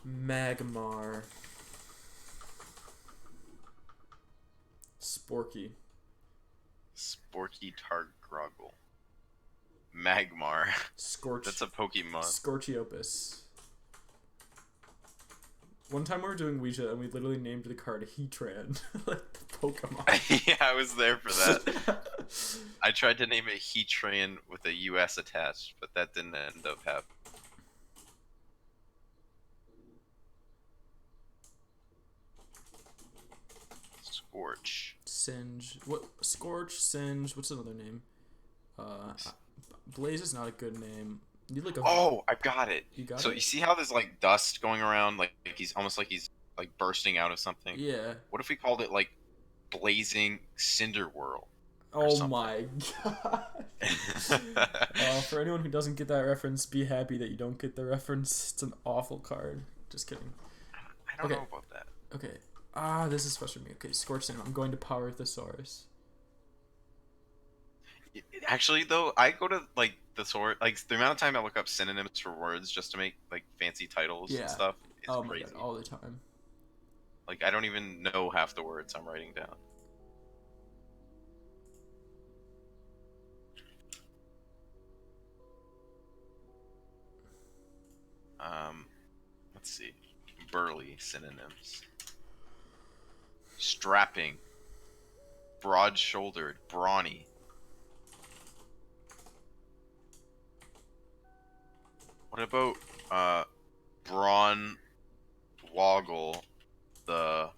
Magmar. Sporky. Sporky Targroggle. Magmar. Scorch. That's a Pokemon. Scorchiopus. One time we were doing Ouija and we literally named the card Heatran, like the Pokemon. Yeah, I was there for that. I tried to name it Heatran with a US attached, but that didn't end up happening. Scorch. Singe. What? Scorch, Singe. What's another name? Blaze is not a good name. You need like a. Oh, I got it. You got so it? you see how there's like dust going around, like he's almost like he's like bursting out of something. Yeah. What if we called it like Blazing Cinder Whirl? Oh my god. For anyone who doesn't get that reference, be happy that you don't get the reference. It's an awful card. Just kidding. I don't know about that. Okay. This is frustrating me. Okay, Scorch Sin. I'm going to Power Thesaurus. Actually, though, I go to like thesaurus, like the amount of time I look up synonyms for words just to make like fancy titles and stuff is crazy. My god, all the time. Like I don't even know half the words I'm writing down. Let's see. Burly synonyms. Strapping. Broad-shouldered. Brawny. What about Brawn Woggle the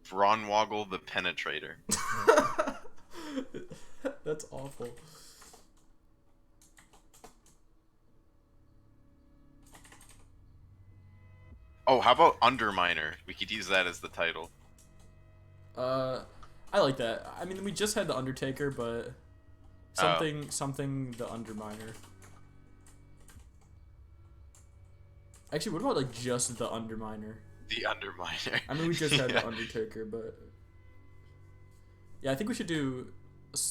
Brawn Woggle the Penetrator? That's awful. Oh, how about Underminer? We could use that as the title. I like that. I mean, we just had the Undertaker, but something the Underminer. Actually, what about like just the Underminer? The Underminer. I mean, we just had the Undertaker, but yeah, I think we should do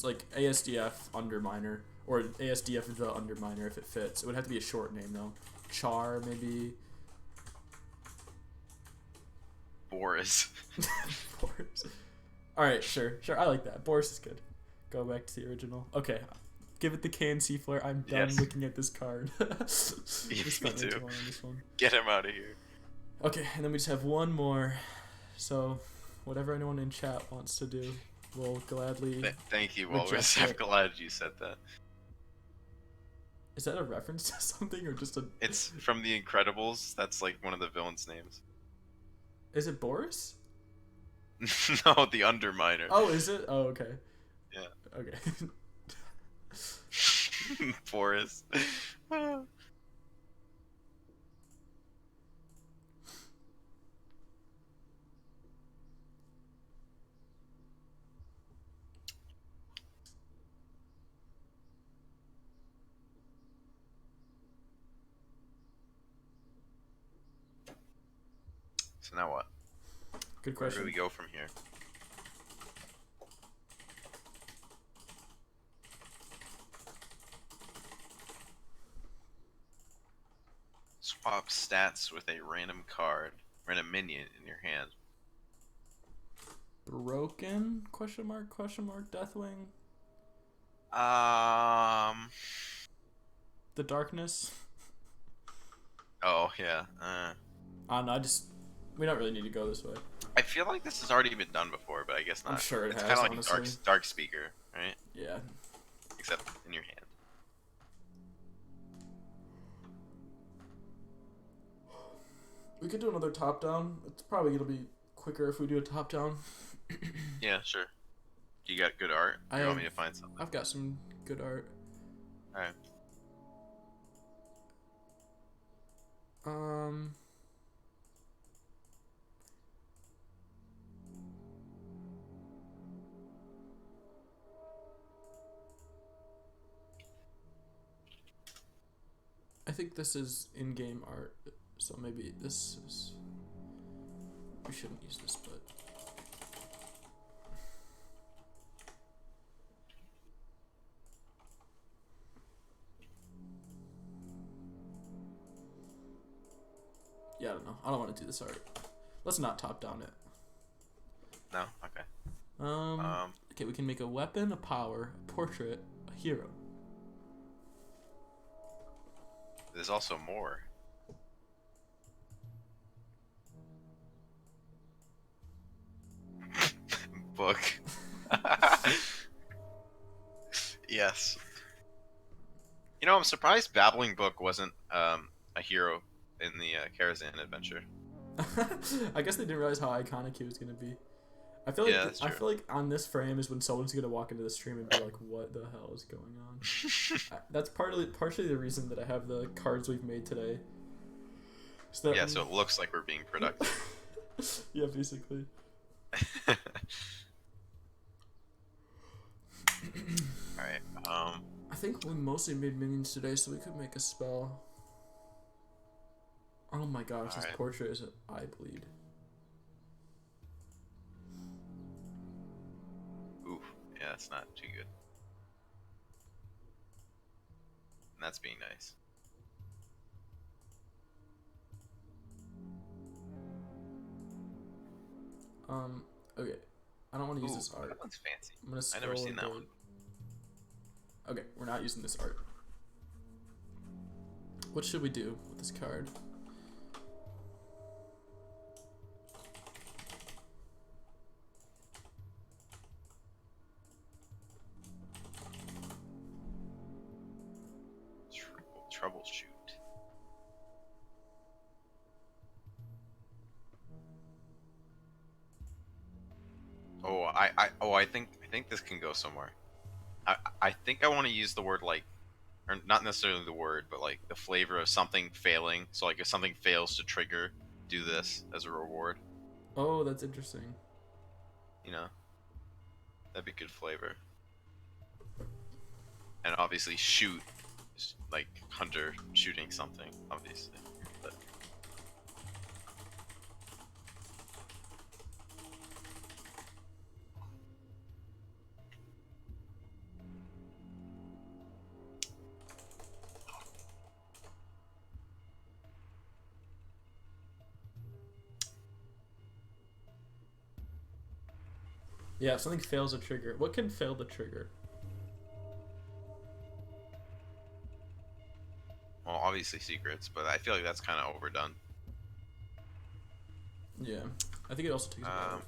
like ASDF Underminer or ASDF the Underminer if it fits. It would have to be a short name though. Char maybe. Boris. Boris. All right, sure. I like that. Boris is good. Go back to the original. Okay, Give it the KNC flare. I'm done Yes. looking at this card. We Me spent way too. too long on this one. Get him out of here. Okay, and then we just have one more. So, whatever anyone in chat wants to do, we'll gladly. Thank you, Walrus. reject I'm it. glad you said that. Is that a reference to something or just a? It's from The Incredibles. That's like one of the villains' names. Is it Boris? No, the Underminer. Oh, is it? Oh, okay. Yeah. Okay. Forrest. So now what? Good Where question. do we go from here? Swap stats with a random card, random minion in your hand. Broken? Question mark? Question mark? Deathwing? The Darkness? Oh yeah. No, we don't really need to go this way. I feel like this has already been done before, but I guess not. I'm sure it it's has, kind of like honestly. dark speaker, right? Yeah. Except in your hand. We could do another top down. It's probably gonna be quicker if we do a top down. Yeah, sure. You got good art? You want me to find something? I've got some good art. Alright. I think this is in-game art, so maybe this is. We shouldn't use this, but. Yeah, I don't know. I don't want to do this art. Let's not top down it. No? Okay. Okay, we can make a weapon, a power, a portrait, a hero. There's also more. Book. Yes. You know, I'm surprised Babbling Book wasn't a hero in the Karazhan adventure. I guess they didn't realize how iconic he was gonna be. I feel like Yeah, I feel like on this frame is when someone's gonna walk into the stream and be like, "What the hell is going on?" That's partially the reason that I have the cards we've made today. So that Yeah, so it looks like we're being productive. yeah, basically. Alright, I think we mostly made minions today, so we could make a spell. Oh my gosh, this portrait is an eye bleed. oof, yeah, that's not too good. And that's being nice. Okay. I don't want to use this art. That one's fancy. I'm gonna I've never scroll seen that one. Okay, we're not using this art. What should we do with this card? Troubleshoot. Oh, I think this can go somewhere. I think I want to use the word like, or not necessarily the word, but like the flavor of something failing. So like if something fails to trigger, do this as a reward. Oh, that's interesting. You know, that'd be good flavor. And obviously shoot, is like hunter shooting something, obviously. But Yeah, if something fails a trigger. What can fail the trigger? obviously secrets, but I feel like that's kind of overdone. Yeah, I think it also takes about.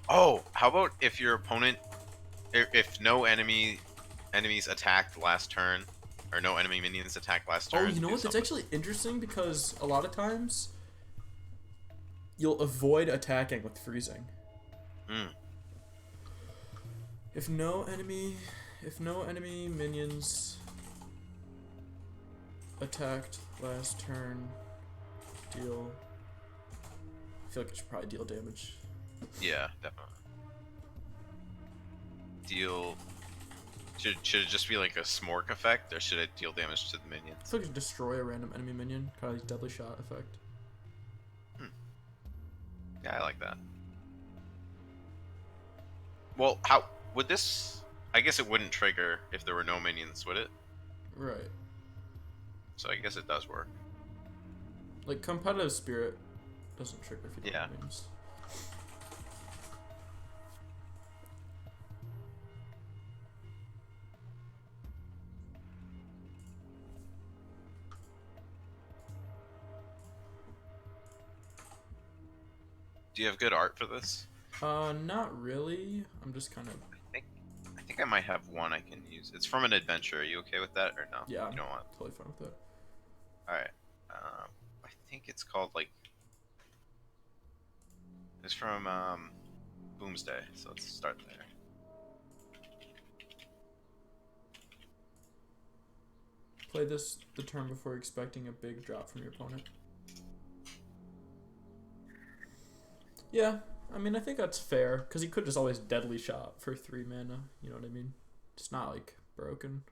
Oh, how about if your opponent, if no enemies attacked last turn, or no enemy minions attacked last Oh, turn, you know do what? That's something. actually interesting because a lot of times you'll avoid attacking with freezing. Mm. If no enemy minions attacked last turn, deal. I feel like it should probably deal damage. Yeah, definitely. Deal. Should it just be like a smork effect, or should it deal damage to the I minions? feel like it should destroy a random enemy minion, kind of like deadly shot effect. Hmm. Yeah, I like that. Well, how would this? I guess it wouldn't trigger if there were no minions, would it? Right. So I guess it does work. Like competitive spirit doesn't trigger if you don't Yeah. have minions. Do you have good art for this? Not really. I'm just kind of. I think I might have one I can use. It's from an adventure. Are you okay with that or no? Yeah, You don't want. totally fine with that. All right. I think it's called like. It's from Boomsday. So let's start there. Play this the turn before expecting a big drop from your opponent. Yeah, I mean, I think that's fair, because he could just always deadly shot for 3 mana, you know what I mean? It's not, like, broken.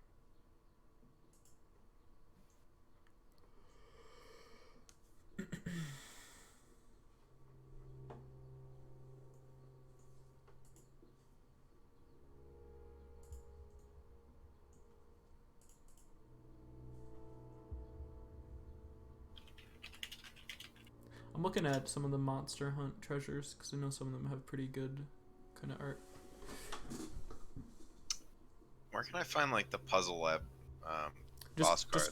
I'm looking at some of the Monster Hunt treasures, because I know some of them have pretty good kind of art. Where can I find like the puzzle lab boss cards?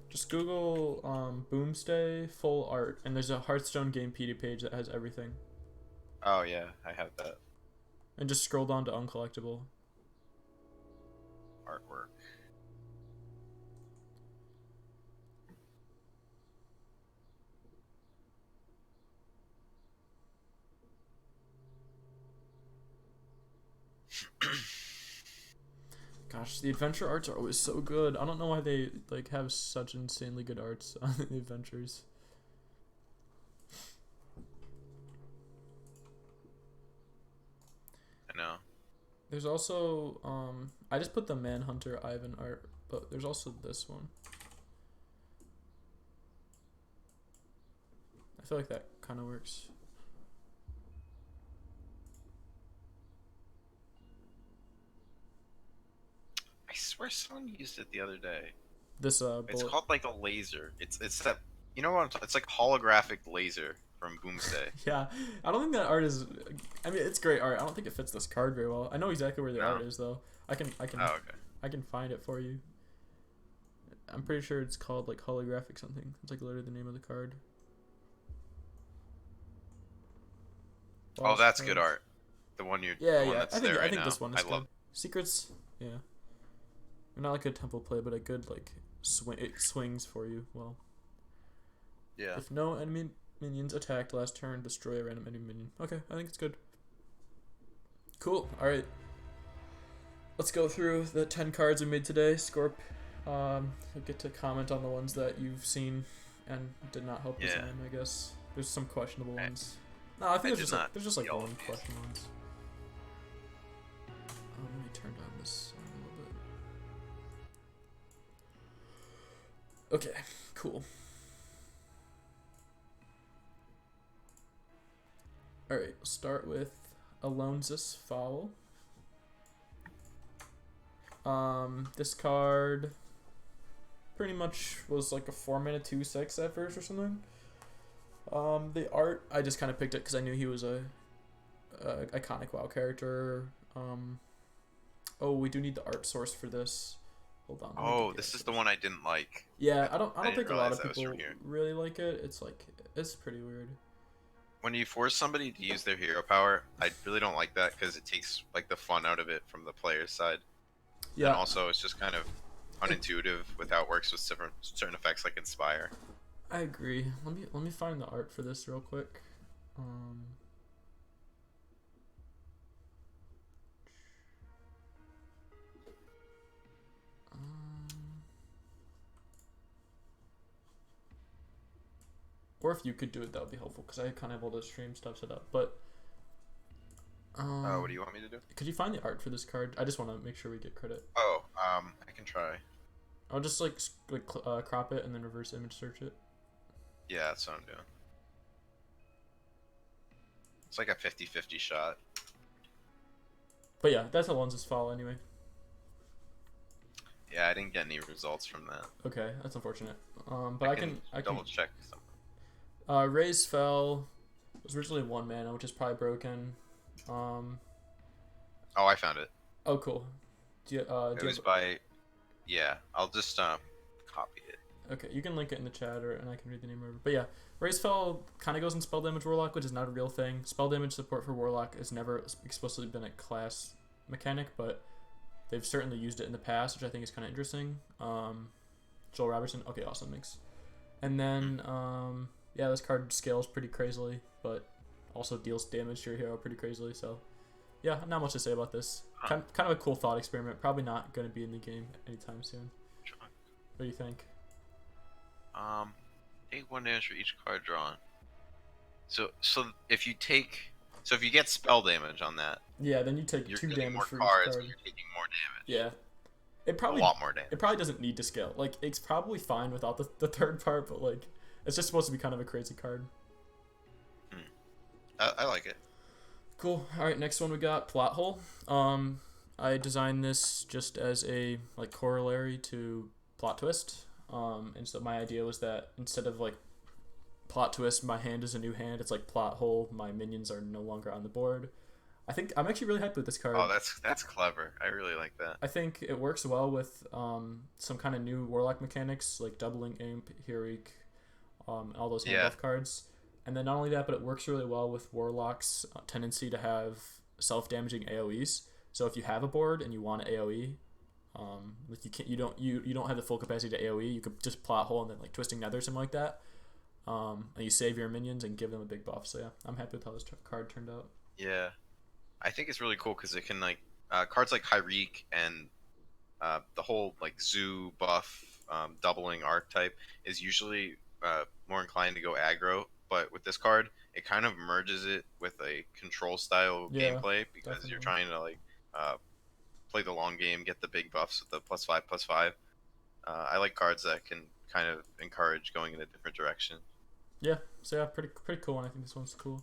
Just Google Boomsday full art, and there's a Hearthstone Gamepedia page that has everything. Oh yeah, I have that And just scroll down to uncollectible. artwork. Gosh, the adventure arts are always so good. I don't know why they like have such insanely good arts on the adventures. I know. There's also I just put the Manhunter Ivan art, but there's also this one. I feel like that kind of works. I swear someone used it the other day. This It's bullet. called like a laser. It's that, you know what I'm it's like holographic laser from Boomsday. Yeah, I don't think that art is. I mean, it's great art. I don't think it fits this card very well. I know exactly where the No. art is though. I can Oh, okay. I can find it for you. I'm pretty sure it's called like holographic something. It's like literally the name of the card. Oh, Boss that's good cards. art. The one Yeah, the one yeah. that's there I right think now. this one I is love. good. Secrets, yeah. Not like a temple play, but a good like swing. It swings for you well. Yeah. If no enemy minions attacked last turn, destroy a random enemy minion. Okay, I think it's good. Cool. All right. Let's go through the 10 cards we made today. Scorp, you'll get to comment on the ones that you've seen and did not help design. I guess there's some questionable ones. No, I think there's just like see all one of these. question ones. Let me turn down this a little bit. Okay, cool. Alright, we'll start with Alonzus Foul. This card pretty much was like a 4-mana 2/6 at first or something. The art, I just kind of picked it because I knew he was a iconic WoW character. Oh, we do need the art source for this. Hold on, let me get Oh, the this art is the source. one I didn't like. Yeah, I I don't didn't think a lot realize of that was from people here. really like it. It's like it's pretty weird. When you force somebody to use their hero power, I really don't like that because it takes like the fun out of it from the player's side, and Yeah, also it's just kind of I, unintuitive with how it works with certain effects like inspire. I agree. Let me find the art for this real quick. Um, um, or if you could do it, that would be helpful because I kind of have all the stream stuff set up. But What do you want me to do? could you find the art for this card? I just want to make sure we get credit. Oh, I can try. I'll just crop it and then reverse image search it. Yeah, that's what I'm doing. It's like a 50-50 shot. But yeah, that's Alonso's fall anyway. Yeah, I didn't get any results from that. Okay, that's unfortunate. But I can double check something. Ray's fell was originally 1 mana, which is probably broken. Um, Oh, I found it. oh cool. Do you, It was by. Yeah, I'll just copy it. Okay, you can link it in the chat, and I can read the name of it. But yeah, Raise Fell kind of goes in Spell Damage Warlock, which is not a real thing. Spell Damage support for Warlock has never explicitly been a class mechanic, but they've certainly used it in the past, which I think is kind of interesting. Joel Robertson. Okay, awesome. Thanks. And then, yeah, this card scales pretty crazily, but also deals damage to your hero pretty crazily. So, yeah, not much to say about this. Kind of a cool thought experiment. Probably not going to be in the game anytime soon. What do you think? Take 1 damage for each card drawn. So if you get spell damage on that, Yeah, then you take you're 2 getting damage more for cards, each but card. you're taking more damage. Yeah, A lot more damage. It probably doesn't need to scale. Like, it's probably fine without the third part, but like, it's just supposed to be kind of a crazy card. I like it. Cool. All right, next one we got Plot Hole. I designed this just as a like corollary to Plot Twist. And so my idea was that instead of like Plot Twist, my hand is a new hand. It's like Plot Hole, my minions are no longer on the board. I think I'm actually really hyped with this card. Oh, that's clever. I really like that. I think it works well with some kind of new Warlock mechanics like doubling Imp, Heroic, all those hand buff cards. And then not only that, but it works really well with Warlock's tendency to have self-damaging AoEs. So if you have a board and you want an AoE, like you don't have the full capacity to AoE, you could just Plot Hole and then like Twisting Nether, something like that. And you save your minions and give them a big buff. So yeah, I'm happy with how this card turned out. Yeah, I think it's really cool because it can like cards like Hyreek and the whole like Zoo buff doubling archetype is usually more inclined to go aggro, but with this card, it kind of merges it with a control style gameplay because definitely. you're trying to like play the long game, get the big buffs with the +5/+5. I like cards that can kind of encourage going in a different direction. Yeah, so yeah, pretty cool one. I think this one's cool.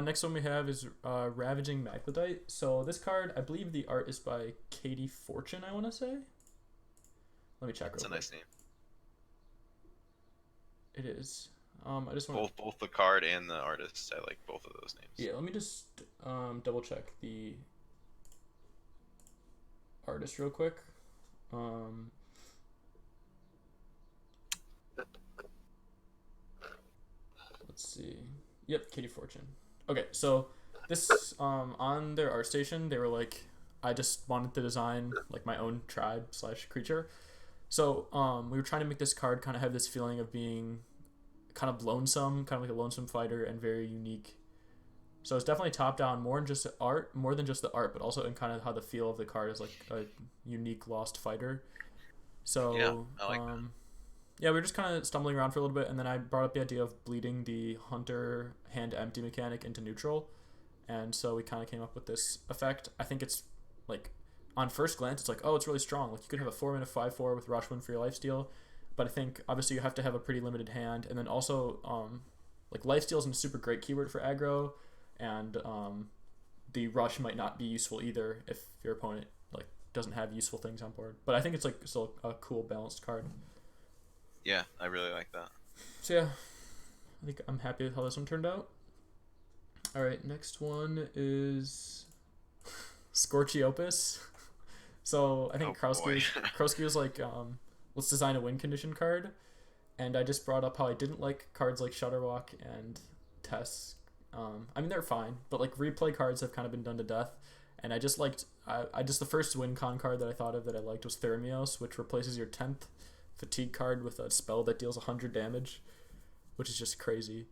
Next one we have is Ravaging Magletite. So this card, I believe the art is by Katie Fortune, I want to say. Let me check. It's a nice name. It is. I just want both the card and the artist. I like both of those names. Yeah, let me just double check the artist real quick. Let's see. Yep, Katie Fortune. Okay, so this on their art station, they were like, I just wanted to design like my own tribe / creature. So we were trying to make this card kind of have this feeling of being kind of lonesome, kind of like a lonesome fighter, and very unique. So it's definitely top down, more than just the art, but also in kind of how the feel of the card is like a unique lost fighter. So yeah, I like that. Yeah, we were just kind of stumbling around for a little bit, and then I brought up the idea of bleeding the Hunter hand empty mechanic into neutral, and so we kind of came up with this effect. I think it's like on first glance, it's like, oh, it's really strong. Like you could have a 4-mana 5/4 with Rush Wind for your lifesteal, but I think obviously you have to have a pretty limited hand, and then also like lifesteal isn't a super great keyword for aggro, and the Rush might not be useful either if your opponent like doesn't have useful things on board. But I think it's like still a cool balanced card. Yeah, I really like that. So yeah, I think I'm happy with how this one turned out. All right, next one is Scorchiopus. So I think Oh boy. Krosky was like, let's design a win condition card, and I just brought up how I didn't like cards like Shutterwalk and Tess. I mean they're fine, but like replay cards have kind of been done to death, and I just liked I just the first win con card that I thought of that I liked was Thermios, which replaces your 10th fatigue card with a spell that deals 100 damage, which is just crazy.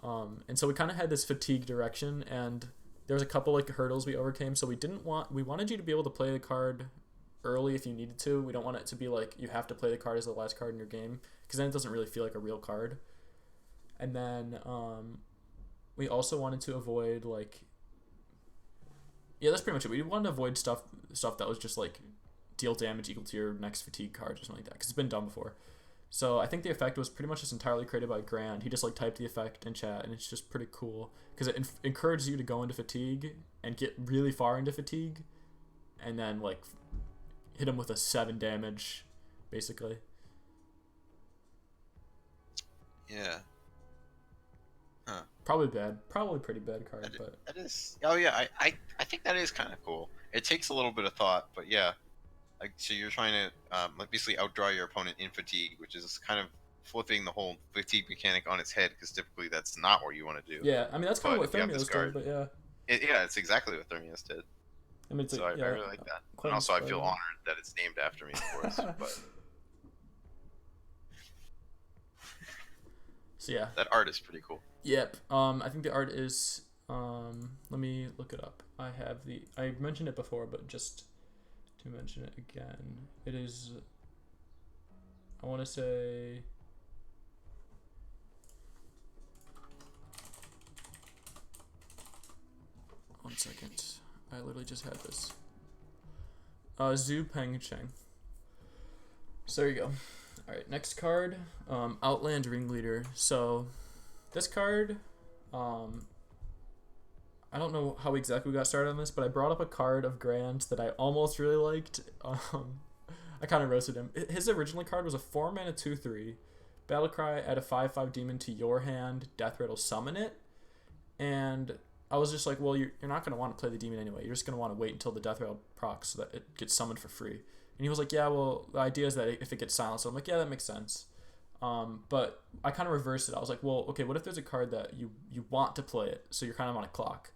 And so we kind of had this fatigue direction, and there was a couple like hurdles we overcame. So we wanted you to be able to play the card early if you needed to. We don't want it to be like you have to play the card as the last card in your game, because then it doesn't really feel like a real card. And then we also wanted to avoid like, yeah, that's pretty much it. We wanted to avoid stuff that was just like deal damage equal to your next fatigue card or something like that, because it's been done before. So I think the effect was pretty much just entirely created by Grand. He just like typed the effect in chat, and it's just pretty cool because it encourages you to go into fatigue and get really far into fatigue, and then like hit him with a 7 damage, basically. Yeah. Huh. Probably pretty bad card, but That is. Oh yeah, I think that is kind of cool. It takes a little bit of thought, but yeah. Like, so you're trying to like basically outdraw your opponent in fatigue, which is kind of flipping the whole fatigue mechanic on its head, because typically that's not what you want to do. yeah, I mean that's kind of But what if you have this Thermios card, did, but yeah. yeah, it's exactly what Thermios did. I mean, it's So like, I really like that. quite And also, I feel inspiring. honored that it's named after me, of course. But So yeah, that art is pretty cool. yep. I think the art is. Let me look it up. I mentioned it before, but just to mention it again, it is. I want to say. One second. I literally just had this. Zhu Peng Cheng. So there you go. All right, next card. Outland Ringleader. So this card, I don't know how exactly we got started on this, but I brought up a card of Grand that I almost really liked. I kind of roasted him. His original card was a 4-mana 2/3. Battlecry, add a 5/5 demon to your hand. Death Rattle, summon it. And I was just like, well, you're not going to want to play the demon anyway. You're just going to want to wait until the Death Rattle procs so that it gets summoned for free. And he was like, yeah, well, the idea is that if it gets silenced. So I'm like, yeah, that makes sense. But I kind of reversed it. I was like, well, okay, what if there's a card that you want to play it, so you're kind of on a clock?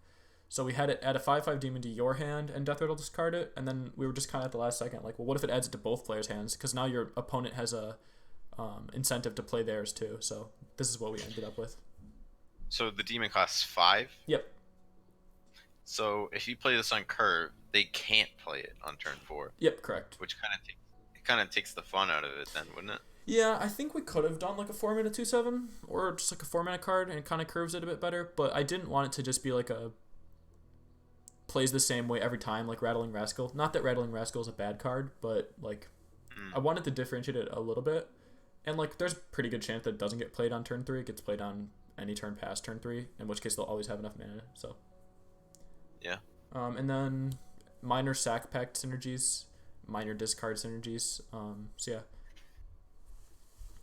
So we had it add a 5/5 demon to your hand and Death Rattle discard it, and then we were just kind of at the last second like, well, what if it adds it to both players' hands? Because now your opponent has a incentive to play theirs too. So this is what we ended up with. So the demon costs 5. Yep. So if you play this on curve, they can't play it on turn 4. Yep, correct. Which kind of takes the fun out of it, then, wouldn't it? Yeah, I think we could have done like a 4-mana 2/7 or just like a 4-mana card, and it kind of curves it a bit better. But I didn't want it to just be like a plays the same way every time, like Rattling Rascal. Not that Rattling Rascal is a bad card, but like I wanted to differentiate it a little bit. And like there's a pretty good chance that it doesn't get played on turn 3. It gets played on any turn past turn 3, in which case they'll always have enough mana. So yeah. And then minor sack pact synergies, minor discard synergies. So yeah,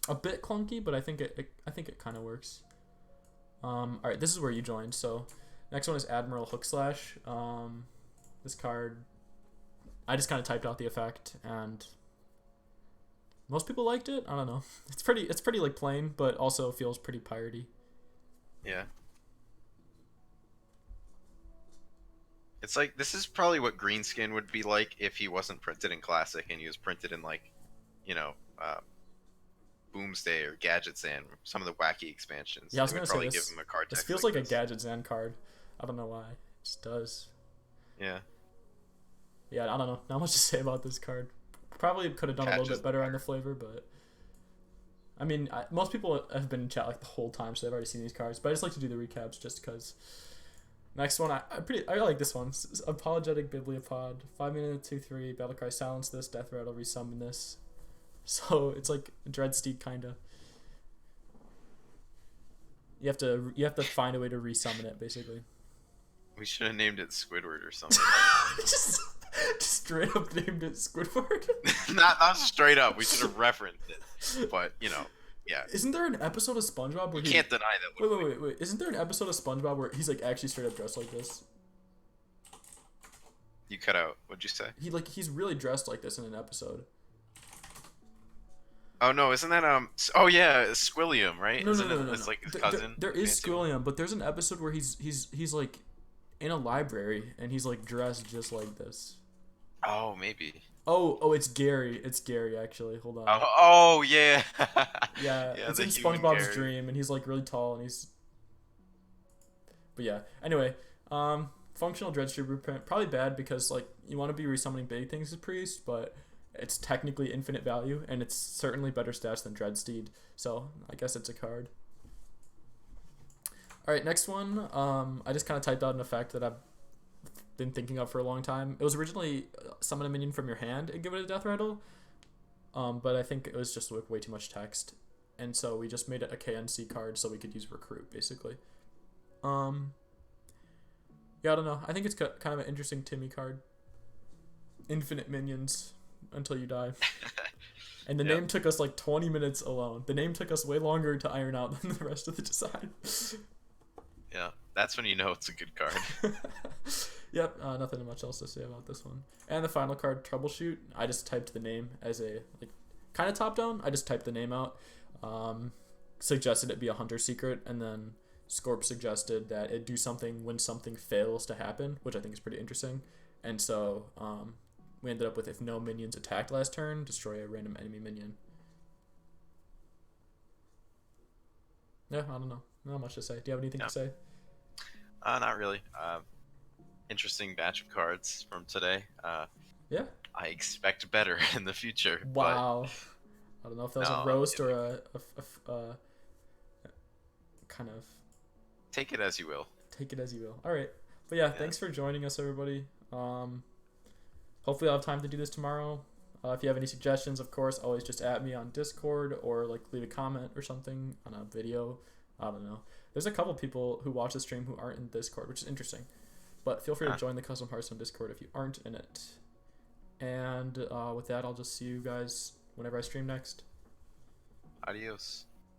a bit clunky, but I think it kind of works. All right, this is where you joined. So next one is Admiral Hookslash. This card, I just kind of typed out the effect, and most people liked it. I don't know. It's pretty like plain, but also feels pretty piratey. Yeah. It's like, this is probably what Greenskin would be like if he wasn't printed in Classic and he was printed in like, Boomsday or Gadget Zan, some of the wacky expansions. Yeah, I was They would gonna say probably this. give him a card This text feels like a Gadget Zan card. I don't know why. It just does. Yeah. Yeah, I don't know. Not much to say about this card. Probably could have done a little bit better on the flavor, but I mean, most people have been in chat like the whole time, so they've already seen these cards. But I just like to do the recaps just because. Next one, I like this one. Apologetic Bibliopod. 5-mana 2/3. Battlecry, silence this. Death Rattle, resummon this. So it's like Dreadsteed kinda. You have to find a way to resummon it, basically. We should have named it Squidward or something. just straight up named it Squidward. not straight up. We should have referenced it. But Yeah, Isn't there an episode of SpongeBob where you he? can't deny that Wait, literally. Isn't there an episode of SpongeBob where he's like actually straight up dressed like this? You cut out. What'd you say? He's really dressed like this in an episode. Oh no, isn't that Oh yeah, Squilliam, right? No, no, Isn't no, it? no, It's no. like his cousin, There the is fancy one. Squilliam, but there's an episode where he's like in a library and he's like dressed just like this. Oh, maybe. Oh, it's Gary. It's Gary actually. Hold on. Oh yeah. Yeah, Yeah, it's the in human SpongeBob's Gary. dream, and he's like really tall, and he's. But yeah. Anyway, functional Dreadstream Blueprint probably bad because like you want to be resummoning big things as priest, but it's technically infinite value, and it's certainly better stats than Dreadsteed. So I guess it's a card. All right, next one. I just kind of typed out an effect that I've been thinking of for a long time. It was originally summon a minion from your hand and give it a death rattle. But I think it was just like way too much text, and so we just made it a KNC card so we could use recruit basically. Yeah, I don't know. I think it's kind of an interesting Timmy card. Infinite minions until you die. And the Yep. name took us like 20 minutes alone. The name took us way longer to iron out than the rest of the design. Yeah, that's when you know it's a good card. Yep, nothing much else to say about this one. And the final card, Troubleshoot. I just typed the name as a like kind of top down. I just typed the name out. Suggested it be a hunter secret, and then Scorp suggested that it do something when something fails to happen, which I think is pretty interesting. And so we ended up with if no minions attacked last turn, destroy a random enemy minion. Yeah, I don't know. Not much to say. Do you have anything to say? Not really. Interesting batch of cards from today. Yeah. I expect better in the future. Wow. I don't know if that was No, a I'm roast or kidding. a kind of Take it as you will. take it as you will. All right. But yeah, thanks for joining us, everybody. Hopefully I'll have time to do this tomorrow. If you have any suggestions, of course, always just at me on Discord or like leave a comment or something on a video. I don't know. There's a couple people who watch the stream who aren't in Discord, which is interesting. But feel free to join the Custom Hearthstone Discord if you aren't in it. And with that, I'll just see you guys whenever I stream next. Adios.